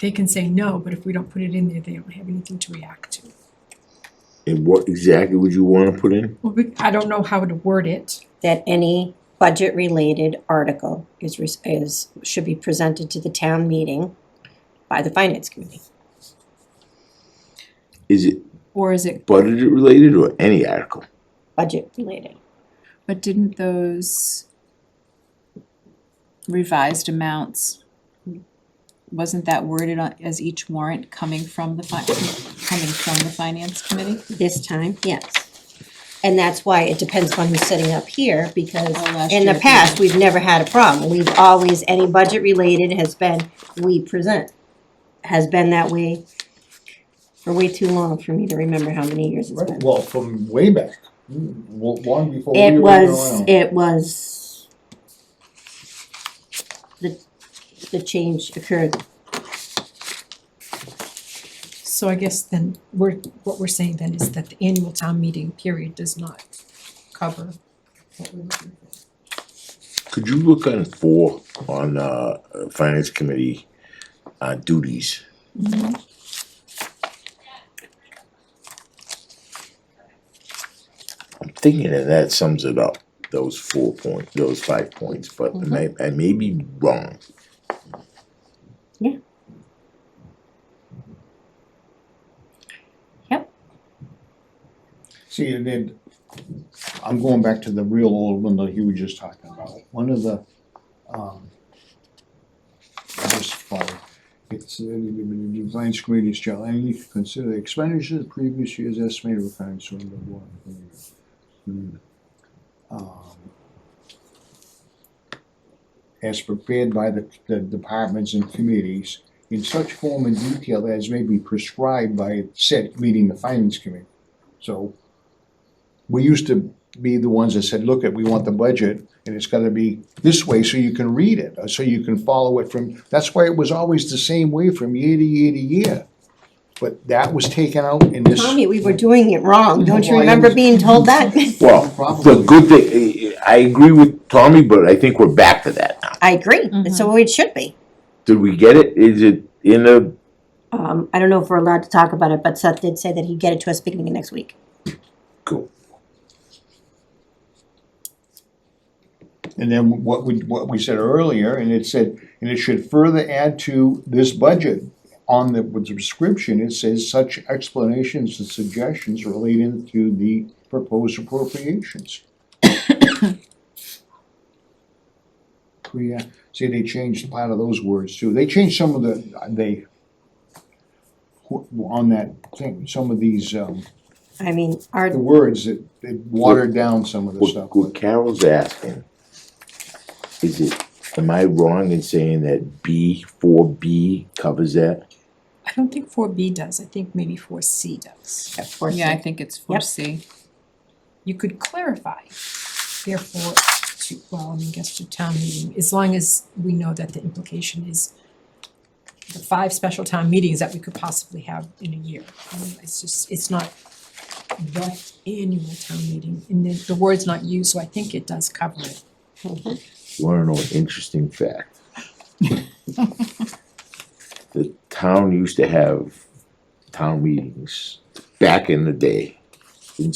they can say no, but if we don't put it in there, they don't have anything to react to. And what exactly would you wanna put in? Well, I don't know how to word it. That any budget-related article should be presented to the town meeting by the finance committee. Is it Or is it, budget related or any article? Budget-related. but didn't those revised amounts, wasn't that worded as each warrant coming from the finance committee? This time, yes. And that's why it depends upon who's sitting up here, because last in the year, past, we've never had a problem. We've always, any budget-related has been, we present. Has been that way for way too long for me to remember how many years it's been. Well, from way back, long before we were It even was, around. the change occurred. So I guess then what we're saying then is that the annual town meeting period does not cover what we're looking for. Could you look on 4 on finance committee duties? I'm thinking that sums it up, those 5 points, but I may be wrong. See, and then, I'm going back to the real old one that you were just talking about. One of the, just follow. It's, the finance committee shall annually consider the expenditures of previous year's estimated refinance from the board. As prepared by the departments and committees in such form and detail as may be prescribed by said meeting the finance committee. So, we used to be the ones that said, look, we want the budget, and it's gotta be this way so you can read it, or so you can follow it from, that's why it was always the same way from year to year to year. But that was taken out in this. Tommy, we were doing it wrong. Don't you Well, I remember was- being told that? Well, Probably. the good thing, I agree with Tommy, but I think we're back to that now. I agree. That's the way it should be. Did we get it? Is it in a, I don't know if we're allowed to talk about it, but Seth did say that he'd get it to us beginning of next week. cool. And then what we said earlier, and it said, and it should further add to this budget on with the description, it says such explanations and suggestions relating to the proposed appropriations. see, they changed part of those words too. They changed some of on that thing, some of these, I mean, the words that, they watered down some of the stuff. What Carol's asking, am I wrong in saying that B4B covers that? I don't think 4B does, I think maybe 4C does. Yeah, I think it's 4C. You could clarify, therefore, I guess to town meeting, as long as we know that the implication is the 5 special town meetings that we could possibly have in a year. It's not the annual town meeting, and the word's not used, so I think it does cover it. You wanna know an interesting fact? The town used to have town meetings back in the day, in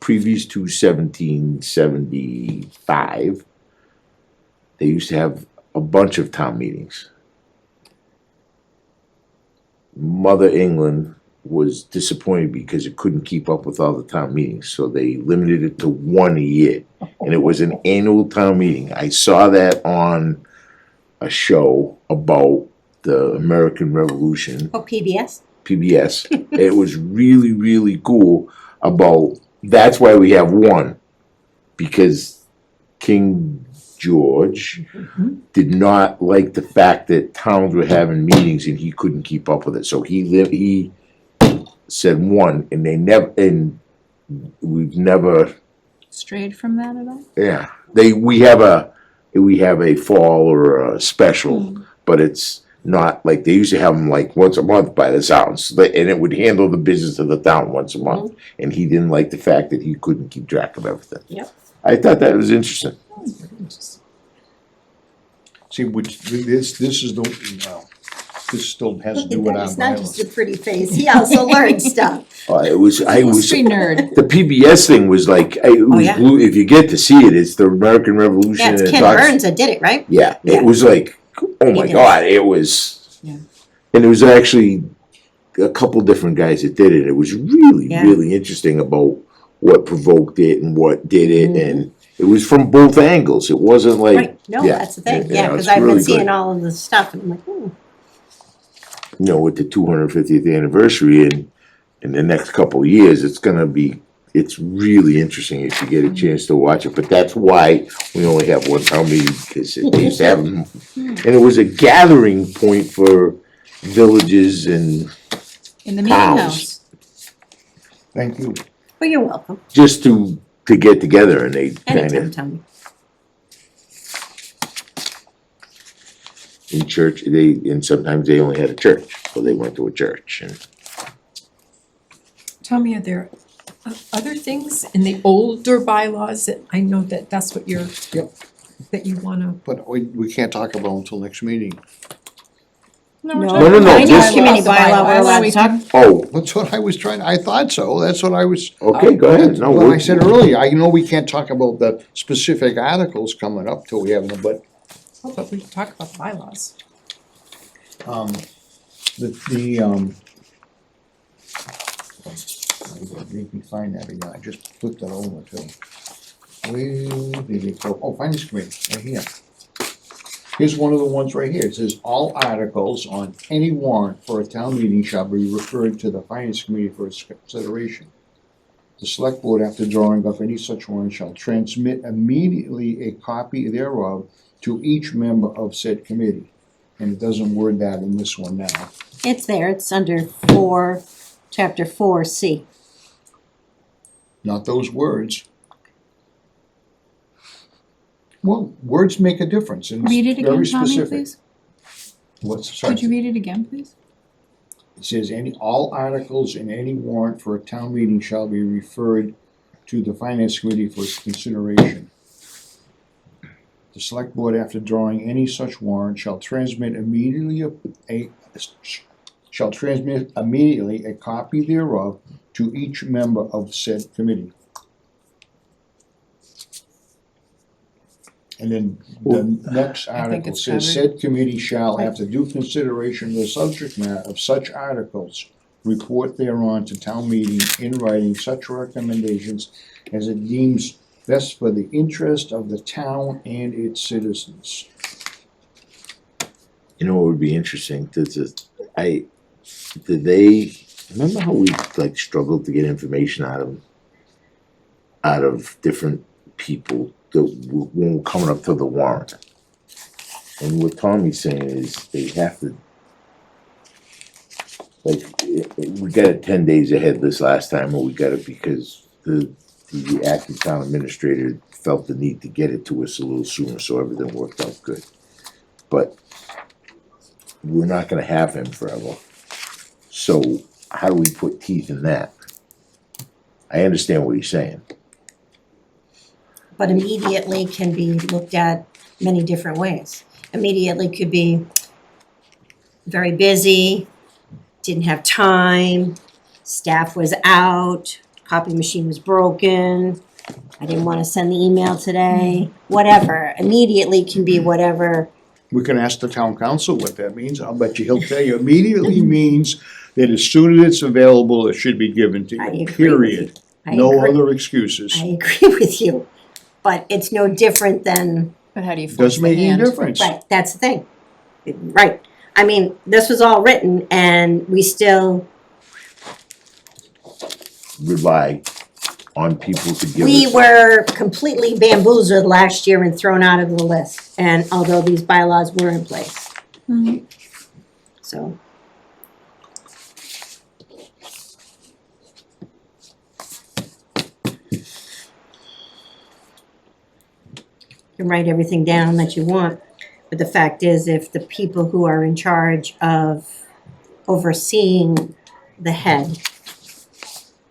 previous to 1775. They used to have a bunch of town meetings. Mother England was disappointed because it couldn't keep up with all the town meetings, so they limited it to one a year. And it was an annual town meeting. I saw that on a show about the American Revolution, oh, PBS? PBS. It was really, really cool that's why we have one. Because King George did not like the fact that towns were having meetings and he couldn't keep up with it. So he said one, and we've never, Strayed from that at all? yeah. We have a fall or a special, but it's not like they used to have them like once a month by the sounds, and it would handle the business of the town once a month. And he didn't like the fact that he couldn't keep track of everything. Yep. I thought that was interesting. See, this is the, well, this still has to do with our It's not just a bylaws. pretty face, he also learned stuff. I was History nerd. the PBS thing was like it was yeah. blue. If you get to see it, it's the American Revolution. Yeah, it's and it Ken talks- Burns that did it, right? Yeah, Yeah. it was like, oh my did. God, it was. Yeah. And there was actually a couple different guys that did it. It was really, Yeah. really interesting about what provoked it and what did it, and it was from both angles. It wasn't like, Right, no, yeah, that's the thing, yeah, yeah, it's cause I've been really seeing good. all of this stuff and I'm like, with the 250th anniversary and in the next couple of years, it's really interesting if you get a chance to watch it. But that's why we only have one town meeting, because they used to have them. And it was a gathering point for villages and In the meeting Towns. house. Thank you. well, you're welcome, just to get together, and they kind anytime, of tell me. in church, and sometimes they only had a church, so they went to a church. And Tell me, are there other things in the older bylaws that, I know that that's what you're, that you wanna, But we can't talk about it until next meeting. No, no, Finance just- committee bylaw, we're allowed to we talk. oh, That's what I was I thought so, that's what I was. okay, go ahead. No, Well, I said earlier, I know we can't talk about the specific articles coming up till we have them, but, but we can talk about the bylaws. you can find that again, I just flipped it over too. Where did it go? Oh, Finance Committee, right here. Here's one of the ones right here, it says, all articles on any warrant for a town meeting shall be referred to the Finance Committee for its consideration. The select board, after drawing up any such warrant, shall transmit immediately a copy thereof to each member of said committee. And it doesn't word that in this one now. It's there, it's under chapter 4C. Not those words. Well, words make a difference, and Read it it's very again, Tommy, specific. please. What's, sorry, Could you read it again, please? it says, all articles in any warrant for a town meeting shall be referred to the Finance Committee for its consideration. The select board, after drawing any such warrant, shall transmit immediately a copy thereof to each member of said committee. And then the next I think article it's says, covered. said committee shall, after due consideration of the subject matter of such articles, report thereon to town meeting in writing such recommendations as it deems best for the interest of the town and its citizens. You know what would be interesting, remember how we like struggled to get information out of different people when we're coming up to the warrant? And what Tommy's saying is they have to, like, we got it 10 days ahead this last time, or we got it because the acting town administrator felt the need to get it to us a little sooner, so everything worked out good. But we're not gonna have him forever. So how do we put teeth in that? I understand what he's saying. But immediately can be looked at many different ways. Immediately could be very busy, didn't have time, staff was out, copy machine was broken, I didn't wanna send the email today, whatever. Immediately can be whatever. We can ask the town council what that means. I'll bet you he'll tell you immediately means that as soon as it's available, it should be given to I you, agree with period. I No agree. other excuses. I agree with you, but it's no different than, But how do you force Doesn't the make any hand? difference. right, that's the thing. Right, I mean, this was all written and we still, Rely on people to give us. we were completely bamboozled last year and thrown out of the list. And although these bylaws were in place. So. You can write everything down that you want, but the fact is, if the people who are in charge of overseeing the head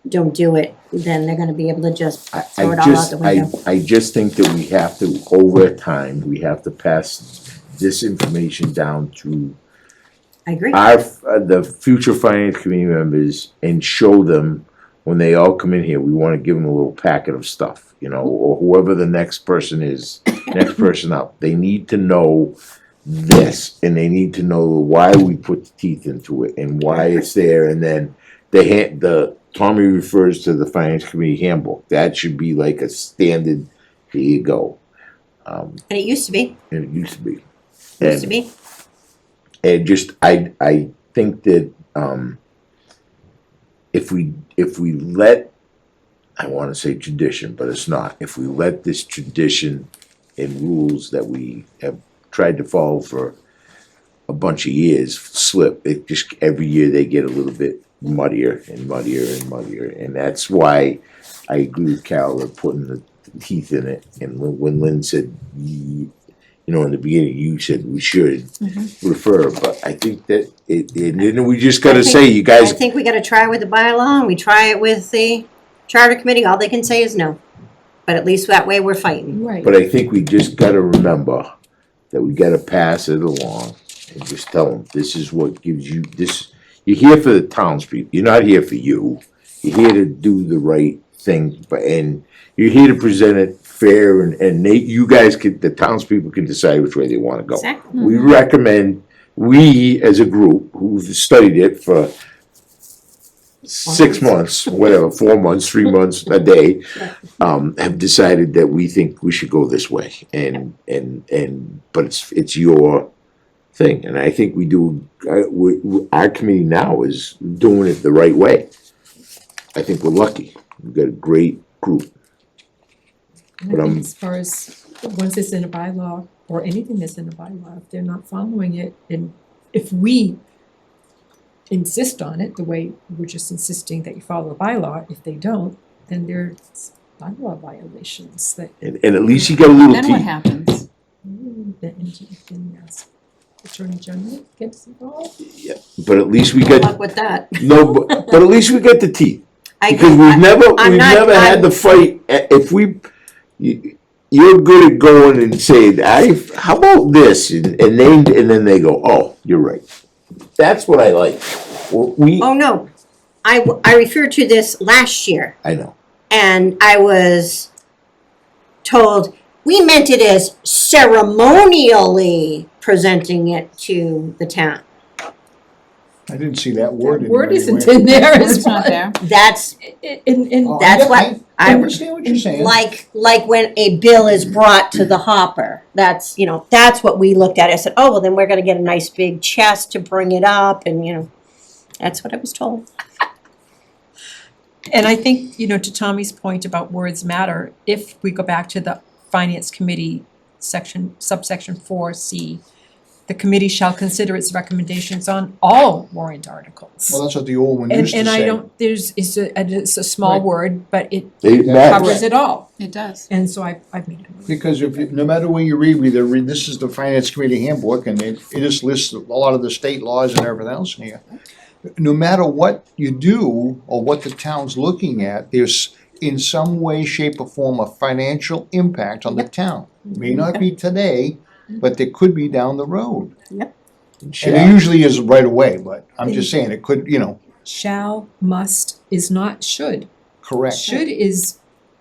don't do it, then they're gonna be able to just throw it all out the window. I just think that we have to, over time, we have to pass this information down to I agree. the future finance committee members and show them when they all come in here, we wanna give them a little packet of stuff, you know, or whoever the next person is, next person up. They need to know this, and they need to know why we put the teeth into it and why it's there, and then Tommy refers to the finance committee handbook. That should be like a standard, here you go. And it used to be, And it used to be. used to be. And just, I think that, if we let, I wanna say tradition, but it's not, if we let this tradition and rules that we have tried to follow for a bunch of years slip, it just, every year they get a little bit muddier and muddier and muddier, and that's why I agree with Carol of putting the teeth in it. And when Lynn said, you know, in the beginning, you said we should refer, but I think that and then we just gotta say, you I guys, think we gotta try with the bylaw, and we try it with the charter committee, all they can say is no. But at least that way we're fighting. Right. but I think we just gotta remember that we gotta pass it along and just tell them, this is what gives you this. You're here for the townspeople, you're not here for you. You're here to do the right thing, and you're here to present it fair, and you guys can, the townspeople can decide which way they wanna go. Exactly. We recommend, we as a group who've studied it for 6 months, whatever, 4 months, 3 months, a day, have decided that we think we should go this way, but it's your thing, and I think we do, our committee now is doing it the right way. I think we're lucky, we've got a great group. And But I think as far as, once it's in a bylaw, or anything that's in a bylaw, if they're not following it, and if we insist on it, the way we're just insisting that you follow the bylaw, if they don't, then there's bylaw violations that, And at least you got a little Then what teeth. happens? then yes, Attorney General gets involved. But at least we Good got, luck with that. no, but at least we got the teeth. I Because agree. we've I'm not- never had the fight, if you're good at going and saying, how about this, and then they go, oh, you're right. That's what I like. Oh, no, I referred to this last year, I know, and I was told, we meant it as ceremonially presenting it to the town. I didn't see that word in there Word isn't anywhere. in there as It's not well. there. That's, Oh, That's yeah, what I I- understand what you're saying. like when a bill is brought to the hopper, that's, that's what we looked at. I said, oh, well, then we're gonna get a nice big chest to bring it up, and, that's what I was told. And I think, to Tommy's point about words matter, if we go back to the Finance Committee subsection 4C, the committee shall consider its recommendations on all warrant articles. Well, that's what the old one And used to and I say. don't, it's a small Right. word, but it It Yeah. matters. covers it all. It does. And so I've made it. Because if you, no matter where you read, this is the Finance Committee handbook, and it just lists a lot of the state laws and everything else in here. No matter what you do, or what the town's looking at, there's in some way, shape, or form a financial impact on the town. May not be today, but there could be down the road. And it usually is right away, but I'm just saying, it could, Shall, must is not should. correct. Should is,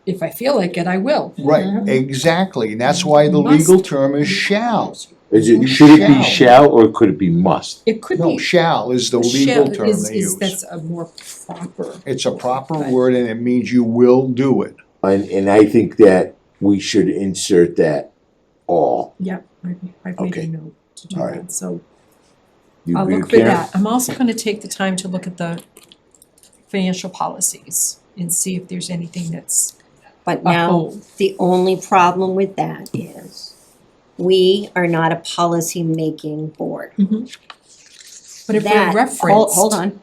if I feel like it, I will. Right, exactly, and that's why the Must. legal term is shall. Is it, You should it be shall. shall or could it be must? It could No, be. shall is the legal term they use. That's a more proper. It's a proper Right. word and it means you will do it. And I think that we should insert that all. Yeah, I've made Okay. a note to do All right. that, so You I'll agree, look for Karen? that. I'm also gonna take the time to look at the financial policies and see if there's anything that's But a now, hole. the only problem with that is, we are not a policy-making board. But if we're That- referenced. Hold on.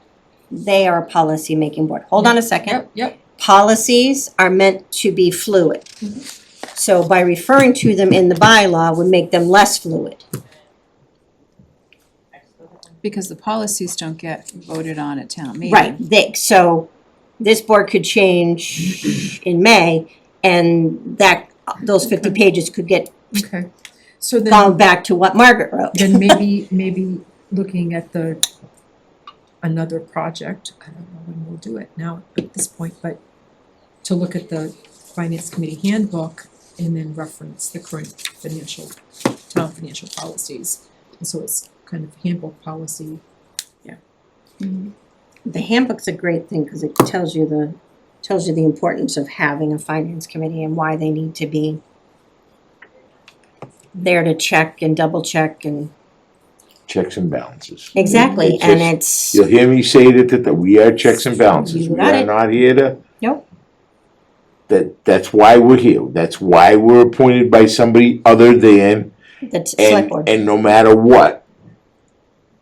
They are a policy-making board. Hold on a second. Yep, Policies are meant to be fluid. So by referring to them in the bylaw would make them less fluid. Because the policies don't get voted on at town meeting. Right, so this board could change in May, and those 50 pages could get okay. So then. gone back to what Margaret wrote. Then maybe looking at another project, I don't know when we'll do it now at this point, but to look at the Finance Committee handbook and then reference the current town financial policies. And so it's kind of handbook policy. The handbook's a great thing, because it tells you the importance of having a finance committee and why they need to be there to check and double check and, Checks and balances. exactly, It's and just- it's, You'll hear me say that we are checks and balances. You We got are it. not here to. Nope. That's why we're here. That's why we're appointed by somebody other than, the select board. and no matter what.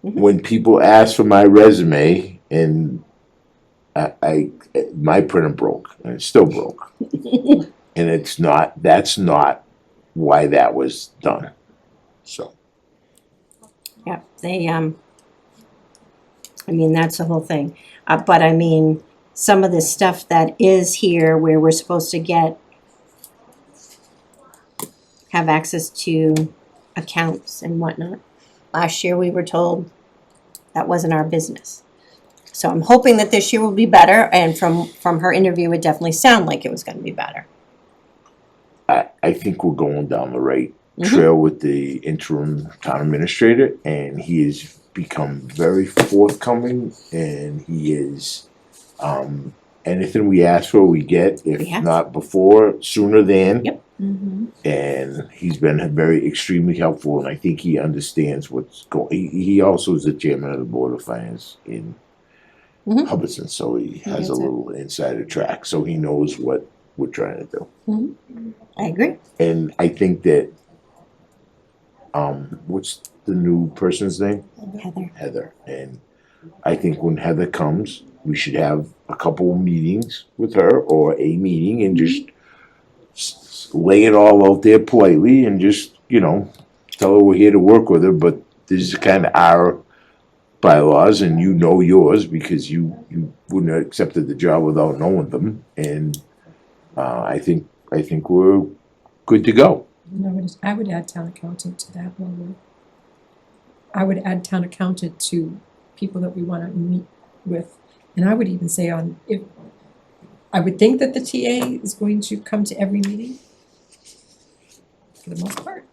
Mhm. When people ask for my resume and my printer broke and it's still broke. And that's not why that was done. So. Yeah, they, that's the whole thing. But I mean, some of the stuff that is here where we're supposed to have access to accounts and whatnot. Last year, we were told that wasn't our business. So I'm hoping that this year will be better, and from her interview, it definitely sounded like it was gonna be better. I think we're going down the right Mhm. trail with the interim town administrator, and he has become very forthcoming, and he is, anything we ask for, we get, if We have. not before, sooner than. Yep. And he's been very extremely helpful, and I think he understands what's he also is the chairman of the Board of Finance in Mhm. Hubbardson, so he has a gets it. little insider track, so he knows what we're trying to do. I agree. And I think that, what's the new person's name? Heather. Heather. And I think when Heather comes, we should have a couple of meetings with her, or a meeting, and just lay it all out there politely, and just, tell her we're here to work with her, but this is kind of our bylaws, and you know yours, because you wouldn't have accepted the job without knowing them, and I think we're good to go. And I would add town accountant to that one. I would add town accountant to people that we wanna meet with. And I would even say I would think that the TA is going to come to every meeting. For the most part.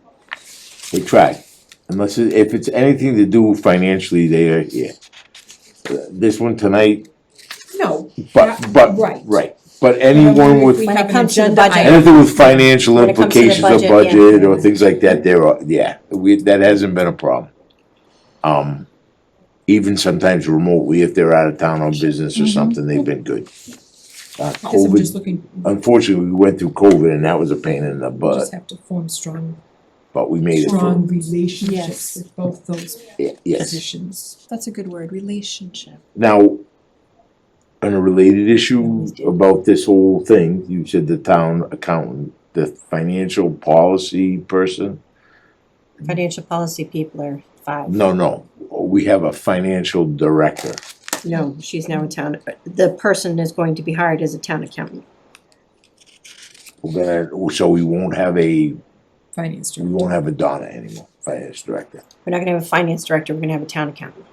We try, unless if it's anything to do financially, they are here. this one tonight, No, but, right. right. But anyone with, We When have it an comes to the agenda budget. item. anything with financial When it comes to the implications of budget, yeah. budget or things like that, there are, yeah, that hasn't been a problem. Even sometimes remotely, if they're out of town on business or something, they've been good. I guess I'm just COVID, looking, unfortunately, we went through COVID and that was a pain in the we butt, just have to form strong but we made it strong through. relationships Yes. with both those Yes. positions. That's a good word, relationship. Now, on a related issue about this whole thing, you said the town accountant, the financial policy person? Financial policy people are 5. No, we have a financial director. No, she's now a town, the person is going to be hired as a town accountant. So we won't have a Finance We director. won't have a Donna anymore, finance director. We're not gonna have a finance director, we're gonna have a town accountant.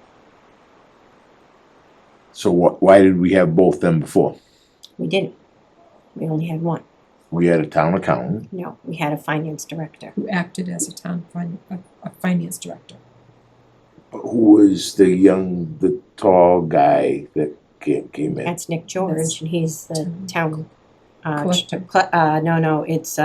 So why did we have both them before? We didn't. We only had one. We had a town accountant, No, we had a finance director. Who acted as a finance director. who was the tall guy that came in? That's Nick George, That's- and he's the town, Collector. no, it's,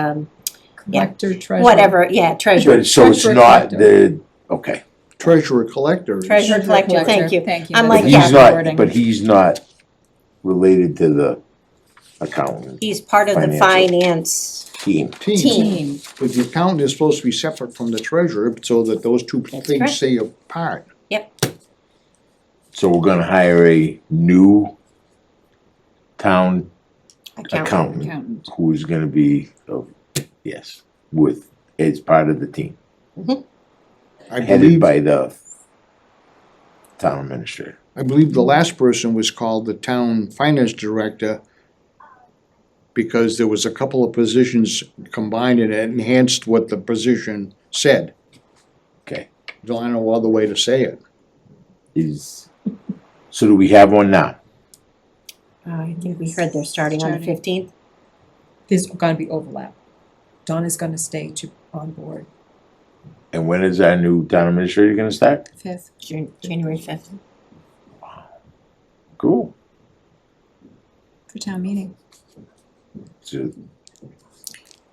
Collector, treasurer. whatever, yeah, treasurer. But so it's Treasurer not collector. okay, Treasurer collector is. Treasurer collector, thank you. Thank you. I'm That's like, the yeah. he's proper not, wording. but he's not related to the accountant He's part of the Financial. finance team. team. But the accountant is supposed to be separate from the treasurer, so that those two That's things correct. stay apart. So we're gonna hire a new town Accountant. accountant Accountant. who is gonna be, yes, as part of the team, I headed believe, by the town administrator. I believe the last person was called the town finance director because there was a couple of positions combined and it enhanced what the position said. Okay. Don't know no other way to say it. So do we have one now? I think we heard they're starting on the Starting. 15th. There's gonna be overlap. Donna's gonna stay on board. And when is our new town administrator gonna start? 5th. January 5th. Cool. For town meeting. So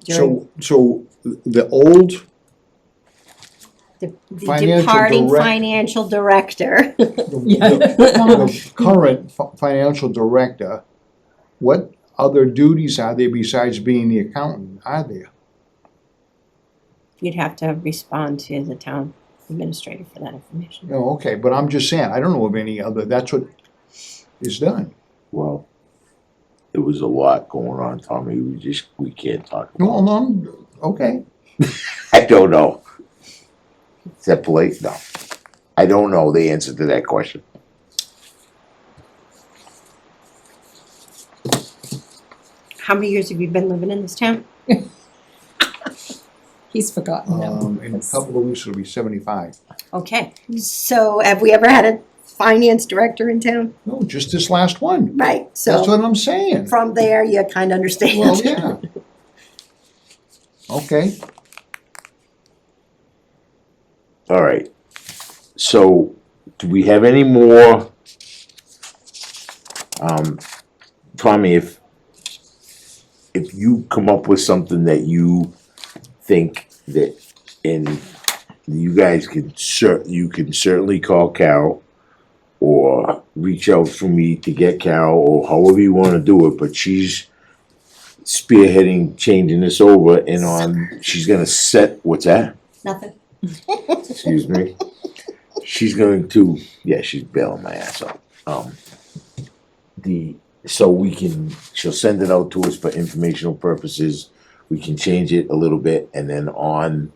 So the old, The Financial departing direct- financial director. the current financial director, what other duties are there besides being the accountant, are there? You'd have to respond to the town administrator for that information. No, okay, but I'm just saying, I don't know of any other, that's what is done. well, there was a lot going on, Tommy. We can't talk about. No, no, okay. I don't know. Is that polite? No. I don't know the answer to that question. How many years have you been living in this town? He's forgotten now. In a couple of weeks, it'll be 75. Okay, so have we ever had a finance director in town? No, just this last one. Right, That's so what I'm saying. from there, you kind of understand. Well, yeah. Okay, All right. So, do we have any more? Tommy, if you come up with something that you think that, and you guys can you can certainly call Carol or reach out for me to get Carol or however you wanna do it, but she's spearheading changing this over and she's gonna set, what's that? Nothing. Excuse me. She's going to, yeah, she's bailing my ass out. So she'll send it out to us for informational purposes. We can change it a little bit and then on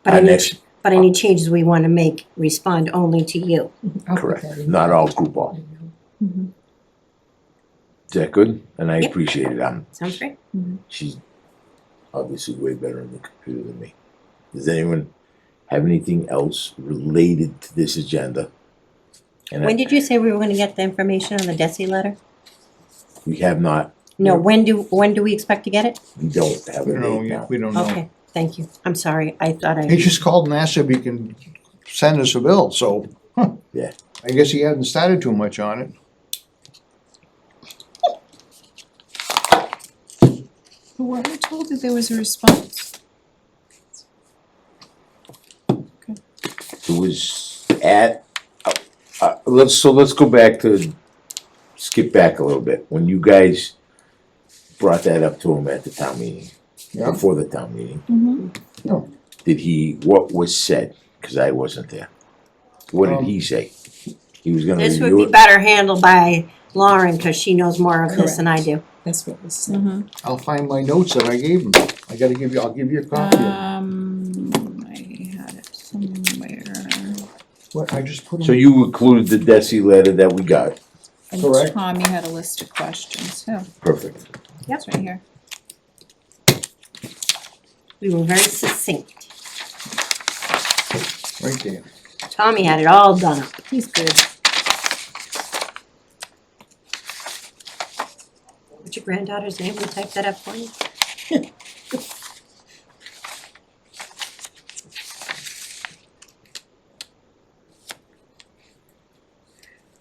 But our any, next, but any changes we want to make respond only to you. I'll put correct, that in. not all group all. Is that good? And I Yep. appreciate it. Sounds great. She's obviously way better on the computer than me. Does anyone have anything else related to this agenda? And When did you say we were gonna get the information on the DESE letter? we have not, No, Yeah. when do we expect to get it? we don't have we a don't know date yet, now. we don't know. Okay, thank you. I'm sorry, I thought He I, just called and asked if he can send us a bill, so I guess he hadn't started too much on it. But were we told that there was a response? It was at, let's go back to, skip back a little bit. When you guys brought that up to him at the town meeting, Yeah. before the town meeting, No. what was said? Cause I wasn't there. What did he say? He was gonna This would review be it? better handled by Lauren, cause she knows more of this than I do. That's what was said. I'll find my notes that I gave him. I'll give you a copy of them. I had it somewhere. What, I just put them. So you included the DESE letter that we got. And Correct. Tommy had a list of questions, too. Perfect. It's right here. We were very succinct. Right there. Tommy had it all done up. He's good. What's your granddaughter's name? Will you type that up for me?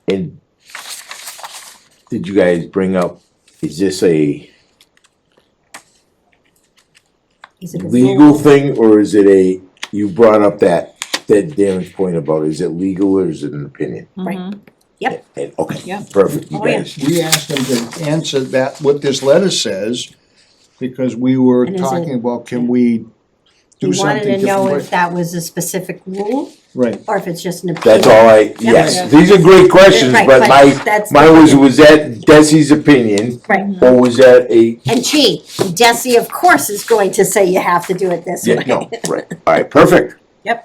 And did you guys bring up, is this a Is it a legal rule? thing, or is it you brought up that Darren's point about, is it legal or is it an opinion? Right. Mhm. Yep. And, okay, Yeah. perfect, you Oh, yeah. guys. We asked him to answer that, what this letter says, because we were And is it- talking about, can we do We something wanted to know different? if that was a specific rule Right, or if it's just an opinion. That's all I, Yep. yes, these are great questions, Right, but that's mine the- was that Desi's opinion, Right. or was that a, And gee, DESE of course is going to say you have to do it this yeah, way. no, right, alright, perfect.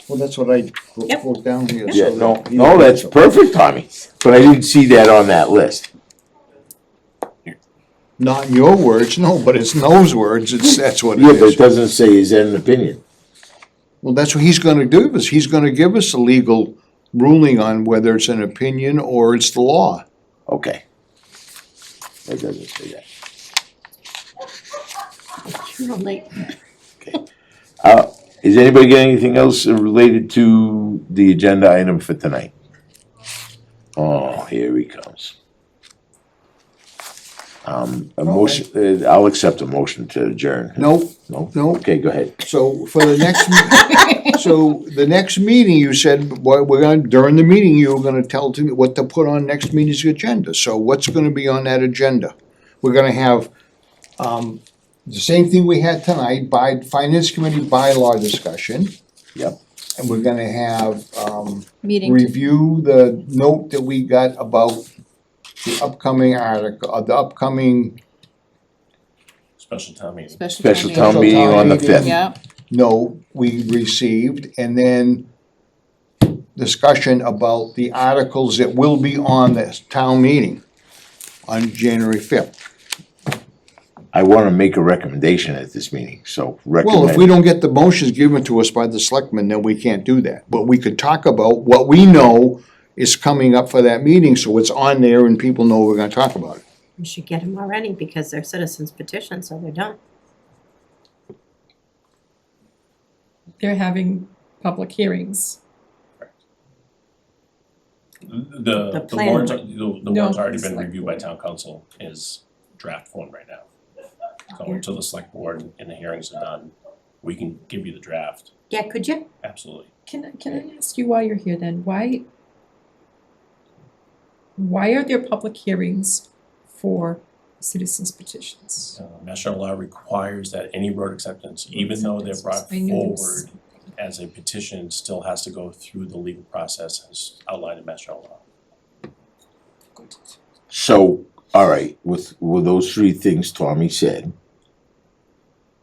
well, that's what I Yep. wrote down here. Yeah, so no, that he no, knows that's it. perfect, Tommy, but I didn't see that on that list. Not in your words, no, but it's those words, that's what Yeah, it but it is. doesn't say, is that an opinion? Well, that's what he's gonna do, is he's gonna give us a legal ruling on whether it's an opinion or it's the law. Okay. That doesn't say that. You're late. Is anybody got anything else related to the agenda item for tonight? Oh, here he comes. A motion, I'll accept a motion to adjourn. Nope, No? nope. Okay, go ahead. So for the next, so the next meeting, you said, well, we're gonna, during the meeting, you were gonna tell to me what to put on next meeting's agenda. So what's gonna be on that agenda? We're gonna have, the same thing we had tonight, by Finance Committee bylaw discussion. Yep. And we're gonna have, Meeting. review the note that we got about the upcoming article, the upcoming Special town meeting. Special meeting. town meeting on the fifth. Yep. note we received, and then discussion about the articles that will be on this town meeting on January 5th. I wanna make a recommendation at this meeting, so Well, if we recommend. don't get the motions given to us by the selectmen, then we can't do that. But we could talk about what we know is coming up for that meeting, so it's on there and people know we're gonna talk about it. We should get them already because they're citizens petition, so they're done. They're having public hearings. The planning warrant's, board. the warrant's already been select reviewed by town council, is draft form right now. So until the select board and the hearings are done, we can give you the draft, Yeah, could you? absolutely. Can I ask you while you're here then, why are there public hearings for citizens petitions? Mass General law requires that any road acceptance, even though they're brought I knew there was forward as a petition, still has to go through the legal process as outlined in Mass General law. So, alright, with those three things Tommy said,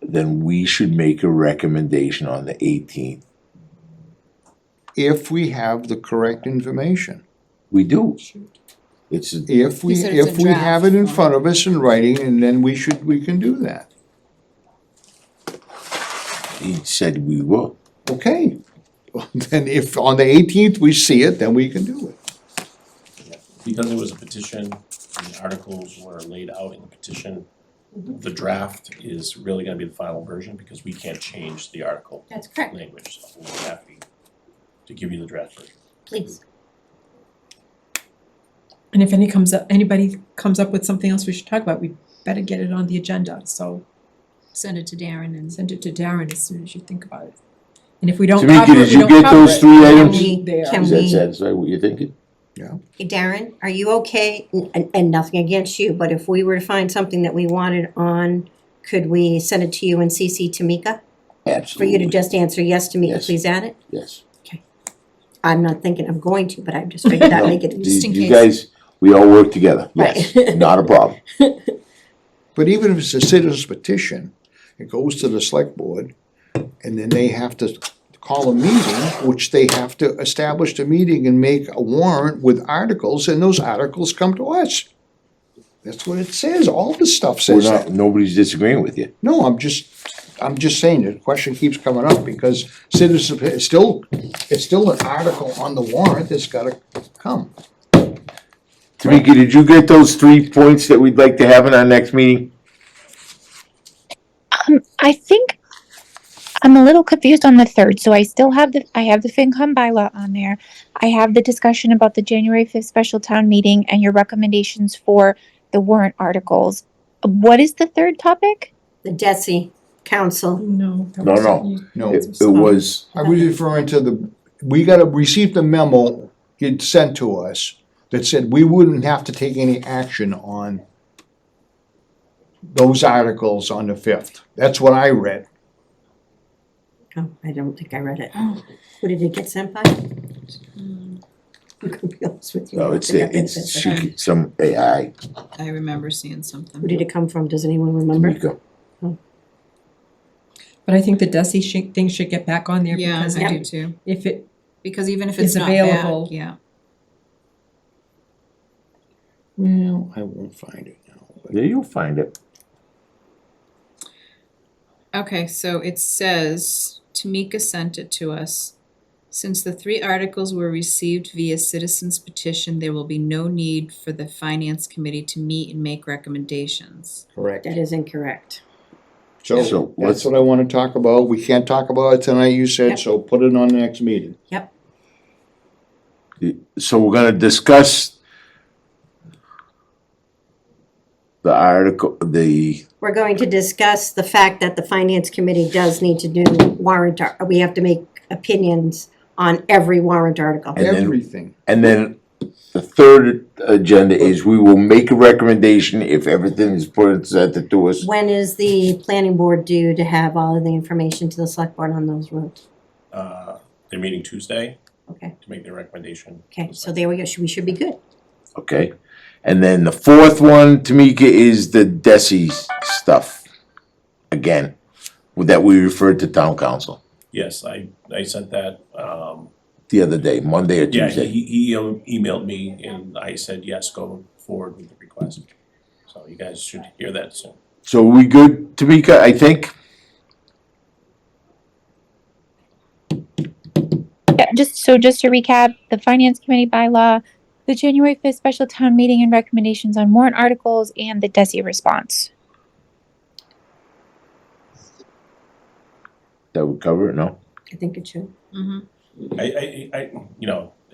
then we should make a recommendation on the 18th. If we have the correct information. We do. It's, If we, He said it's a if we have it in draft. front of us in writing, and then we can do that. he said we will. Okay. Then if on the 18th we see it, then we can do it. Because it was a petition, the articles were laid out in the petition, the draft is really gonna be the final version, because we can't change the article That's correct, language, so we're happy to give you the draft version. please. And if anybody comes up with something else we should talk about, we better get it on the agenda, so Send it to Darren and. send it to Darren as soon as you think about it. And if we don't Tamika, cover it, did we you don't get cover those it. three Can items? we- there. Can Does that we- satisfy what you're thinking? Hey, Darren, are you okay, and nothing against you, but if we were to find something that we wanted on, could we send it to you and CC Tamika? For Absolutely. you to just answer yes, Tamika, Yes. please add it? Yes. I'm not thinking of going to, but I just figured that'd No, make it. Just in you case. guys, we all work together, yes, Right. not a problem. But even if it's a citizen's petition, it goes to the select board, and then they have to call a meeting, which they have to establish the meeting and make a warrant with articles, and those articles come to us. That's what it says, all this stuff We're says that. not, nobody's disagreeing with you. No, I'm just saying, the question keeps coming up, because citizen, it's still an article on the warrant that's gotta come. Tamika, did you get those 3 points that we'd like to have in our next meeting? I think I'm a little confused on the third, so I still have I have the FinCom bylaw on there. I have the discussion about the January 5th special town meeting and your recommendations for the warrant articles. What is the third topic? The DESE Council, No. that No, wasn't no. you. No, It was, I was referring to we gotta receive the memo you'd sent to us that said we wouldn't have to take any action on those articles on the 5th. That's what I read. oh, I don't think I read it. Who did it get sent by? I'm gonna be honest with you. I no, don't it's, think I read it's, it. some AI, I remember seeing Who something. did it come from? Does anyone remember? Tamika. But I think the DESE thing should get back on there Yeah, because I do too, if it, because even if Is it's not bad, available. yeah. Well, I won't find it now. but- Yeah, you'll find it. Okay, so it says, Tamika sent it to us. Since the 3 articles were received via citizens petition, there will be no need for the finance committee to meet and make recommendations. Correct. That is incorrect. So So let's- that's what I wanna talk about. We can't talk about it tonight, you said, Yep. so put it on the next meeting. So we're gonna discuss the article, We're going to discuss the fact that the finance committee does need to do we have to make opinions on every warrant article. And then- Everything. and then the third agenda is we will make a recommendation if everything is presented to us. When is the planning board due to have all of the information to the select board on those roads? They're meeting Tuesday Okay, to make their recommendation. okay, so there we go, we should be good. Okay, and then the fourth one, Tamika, is the DESE stuff. Again, that we referred to town council Yes, I sent that, the other day, Monday or yeah, Tuesday. he emailed me and I said, yes, go forward with the request. So you guys should hear that soon. So we good, Tamika, I think? Yeah, just to recap, the finance committee bylaw, the January 5th special town meeting and recommendations on warrant articles, and the DESE response. That would cover it, no? I think it should. Mm-hmm.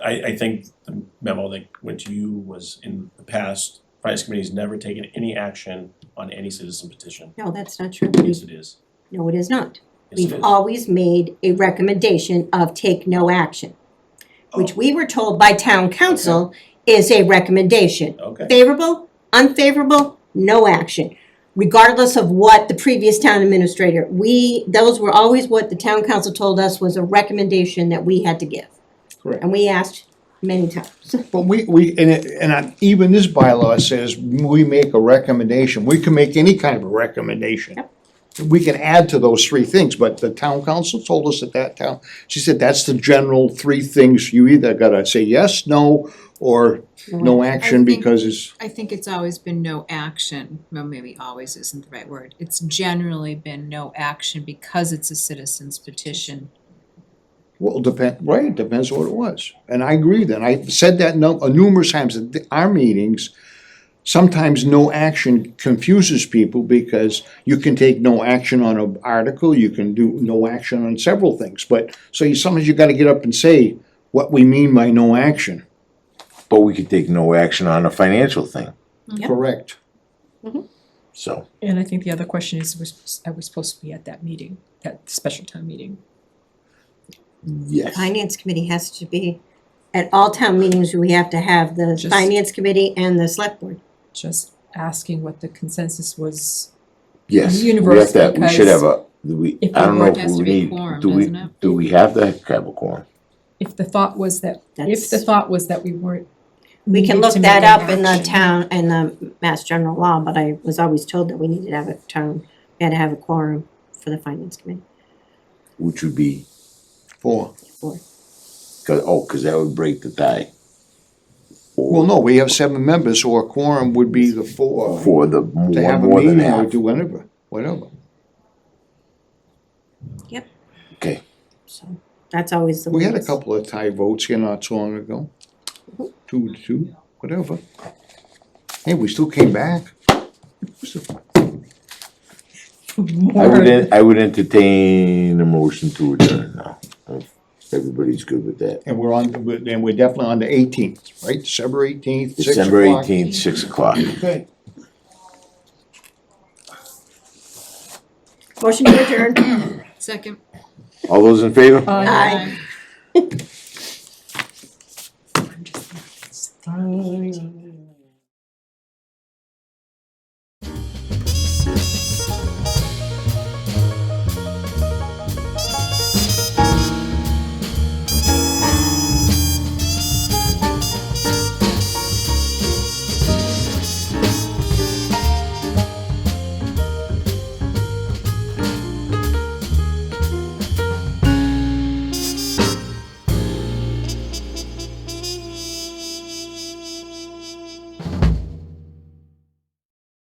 I think the memo that went to you was in the past, finance committee's never taken any action on any citizen petition. No, that's not true. Yes, it is. No, it is not. Yes, it We've is. always made a recommendation of take no action, which Oh. we were told by town council is a recommendation. Okay, Favorable, unfavorable, no action. Regardless of what the previous town administrator, those were always what the town council told us was a recommendation that we had to give. Correct. And we asked many times. But even this bylaw says we make a recommendation. We can make any kind of a recommendation. Yep. We can add to those 3 things, but the town council told us she said that's the general 3 things. You either gotta say yes, no, or no action I think- because it's, I think it's always been no action, well, maybe always isn't the right word. It's generally been no action because it's a citizen's petition. well, depends what it was. And I agree then. I've said that numerous times at our meetings. Sometimes no action confuses people because you can take no action on an article, you can do no action on several things. But, sometimes you gotta get up and say what we mean by no action. but we could take no action on a financial thing, Yep. Correct. so. And I think the other question is, are we supposed to be at that meeting, that special town meeting? Yes, Finance committee has to be, at all town meetings, we have to have the Just- finance committee and the select board. Just asking what the consensus was. yes, we universe, have to, we should have a, if I don't we know were- if Has to we be a need, quorum, do we, doesn't it? do we have to have a quorum? If the thought was that, if the That's- thought was that we weren't. We can needed look to that make an up in the action. town, in the Mass General Law, but I was always told that we needed to have a town, we had to have a quorum for the finance committee. Which would be, 4. cause that would break the tie. Well, no, we have 7 members, so a quorum would be the 4. For the To have a more than meeting or half, do whatever. okay, So that's always the way. We had a it's- couple of tie votes here not so long ago. 2-2, whatever. Hey, we still came back. I would entertain a motion to adjourn now, if everybody's good with that. And we're definitely on the 18th, right? December 18th, 6 December o'clock. 18th, 6 o'clock. Okay. Motion to adjourn. Second. All those in favor? Aye.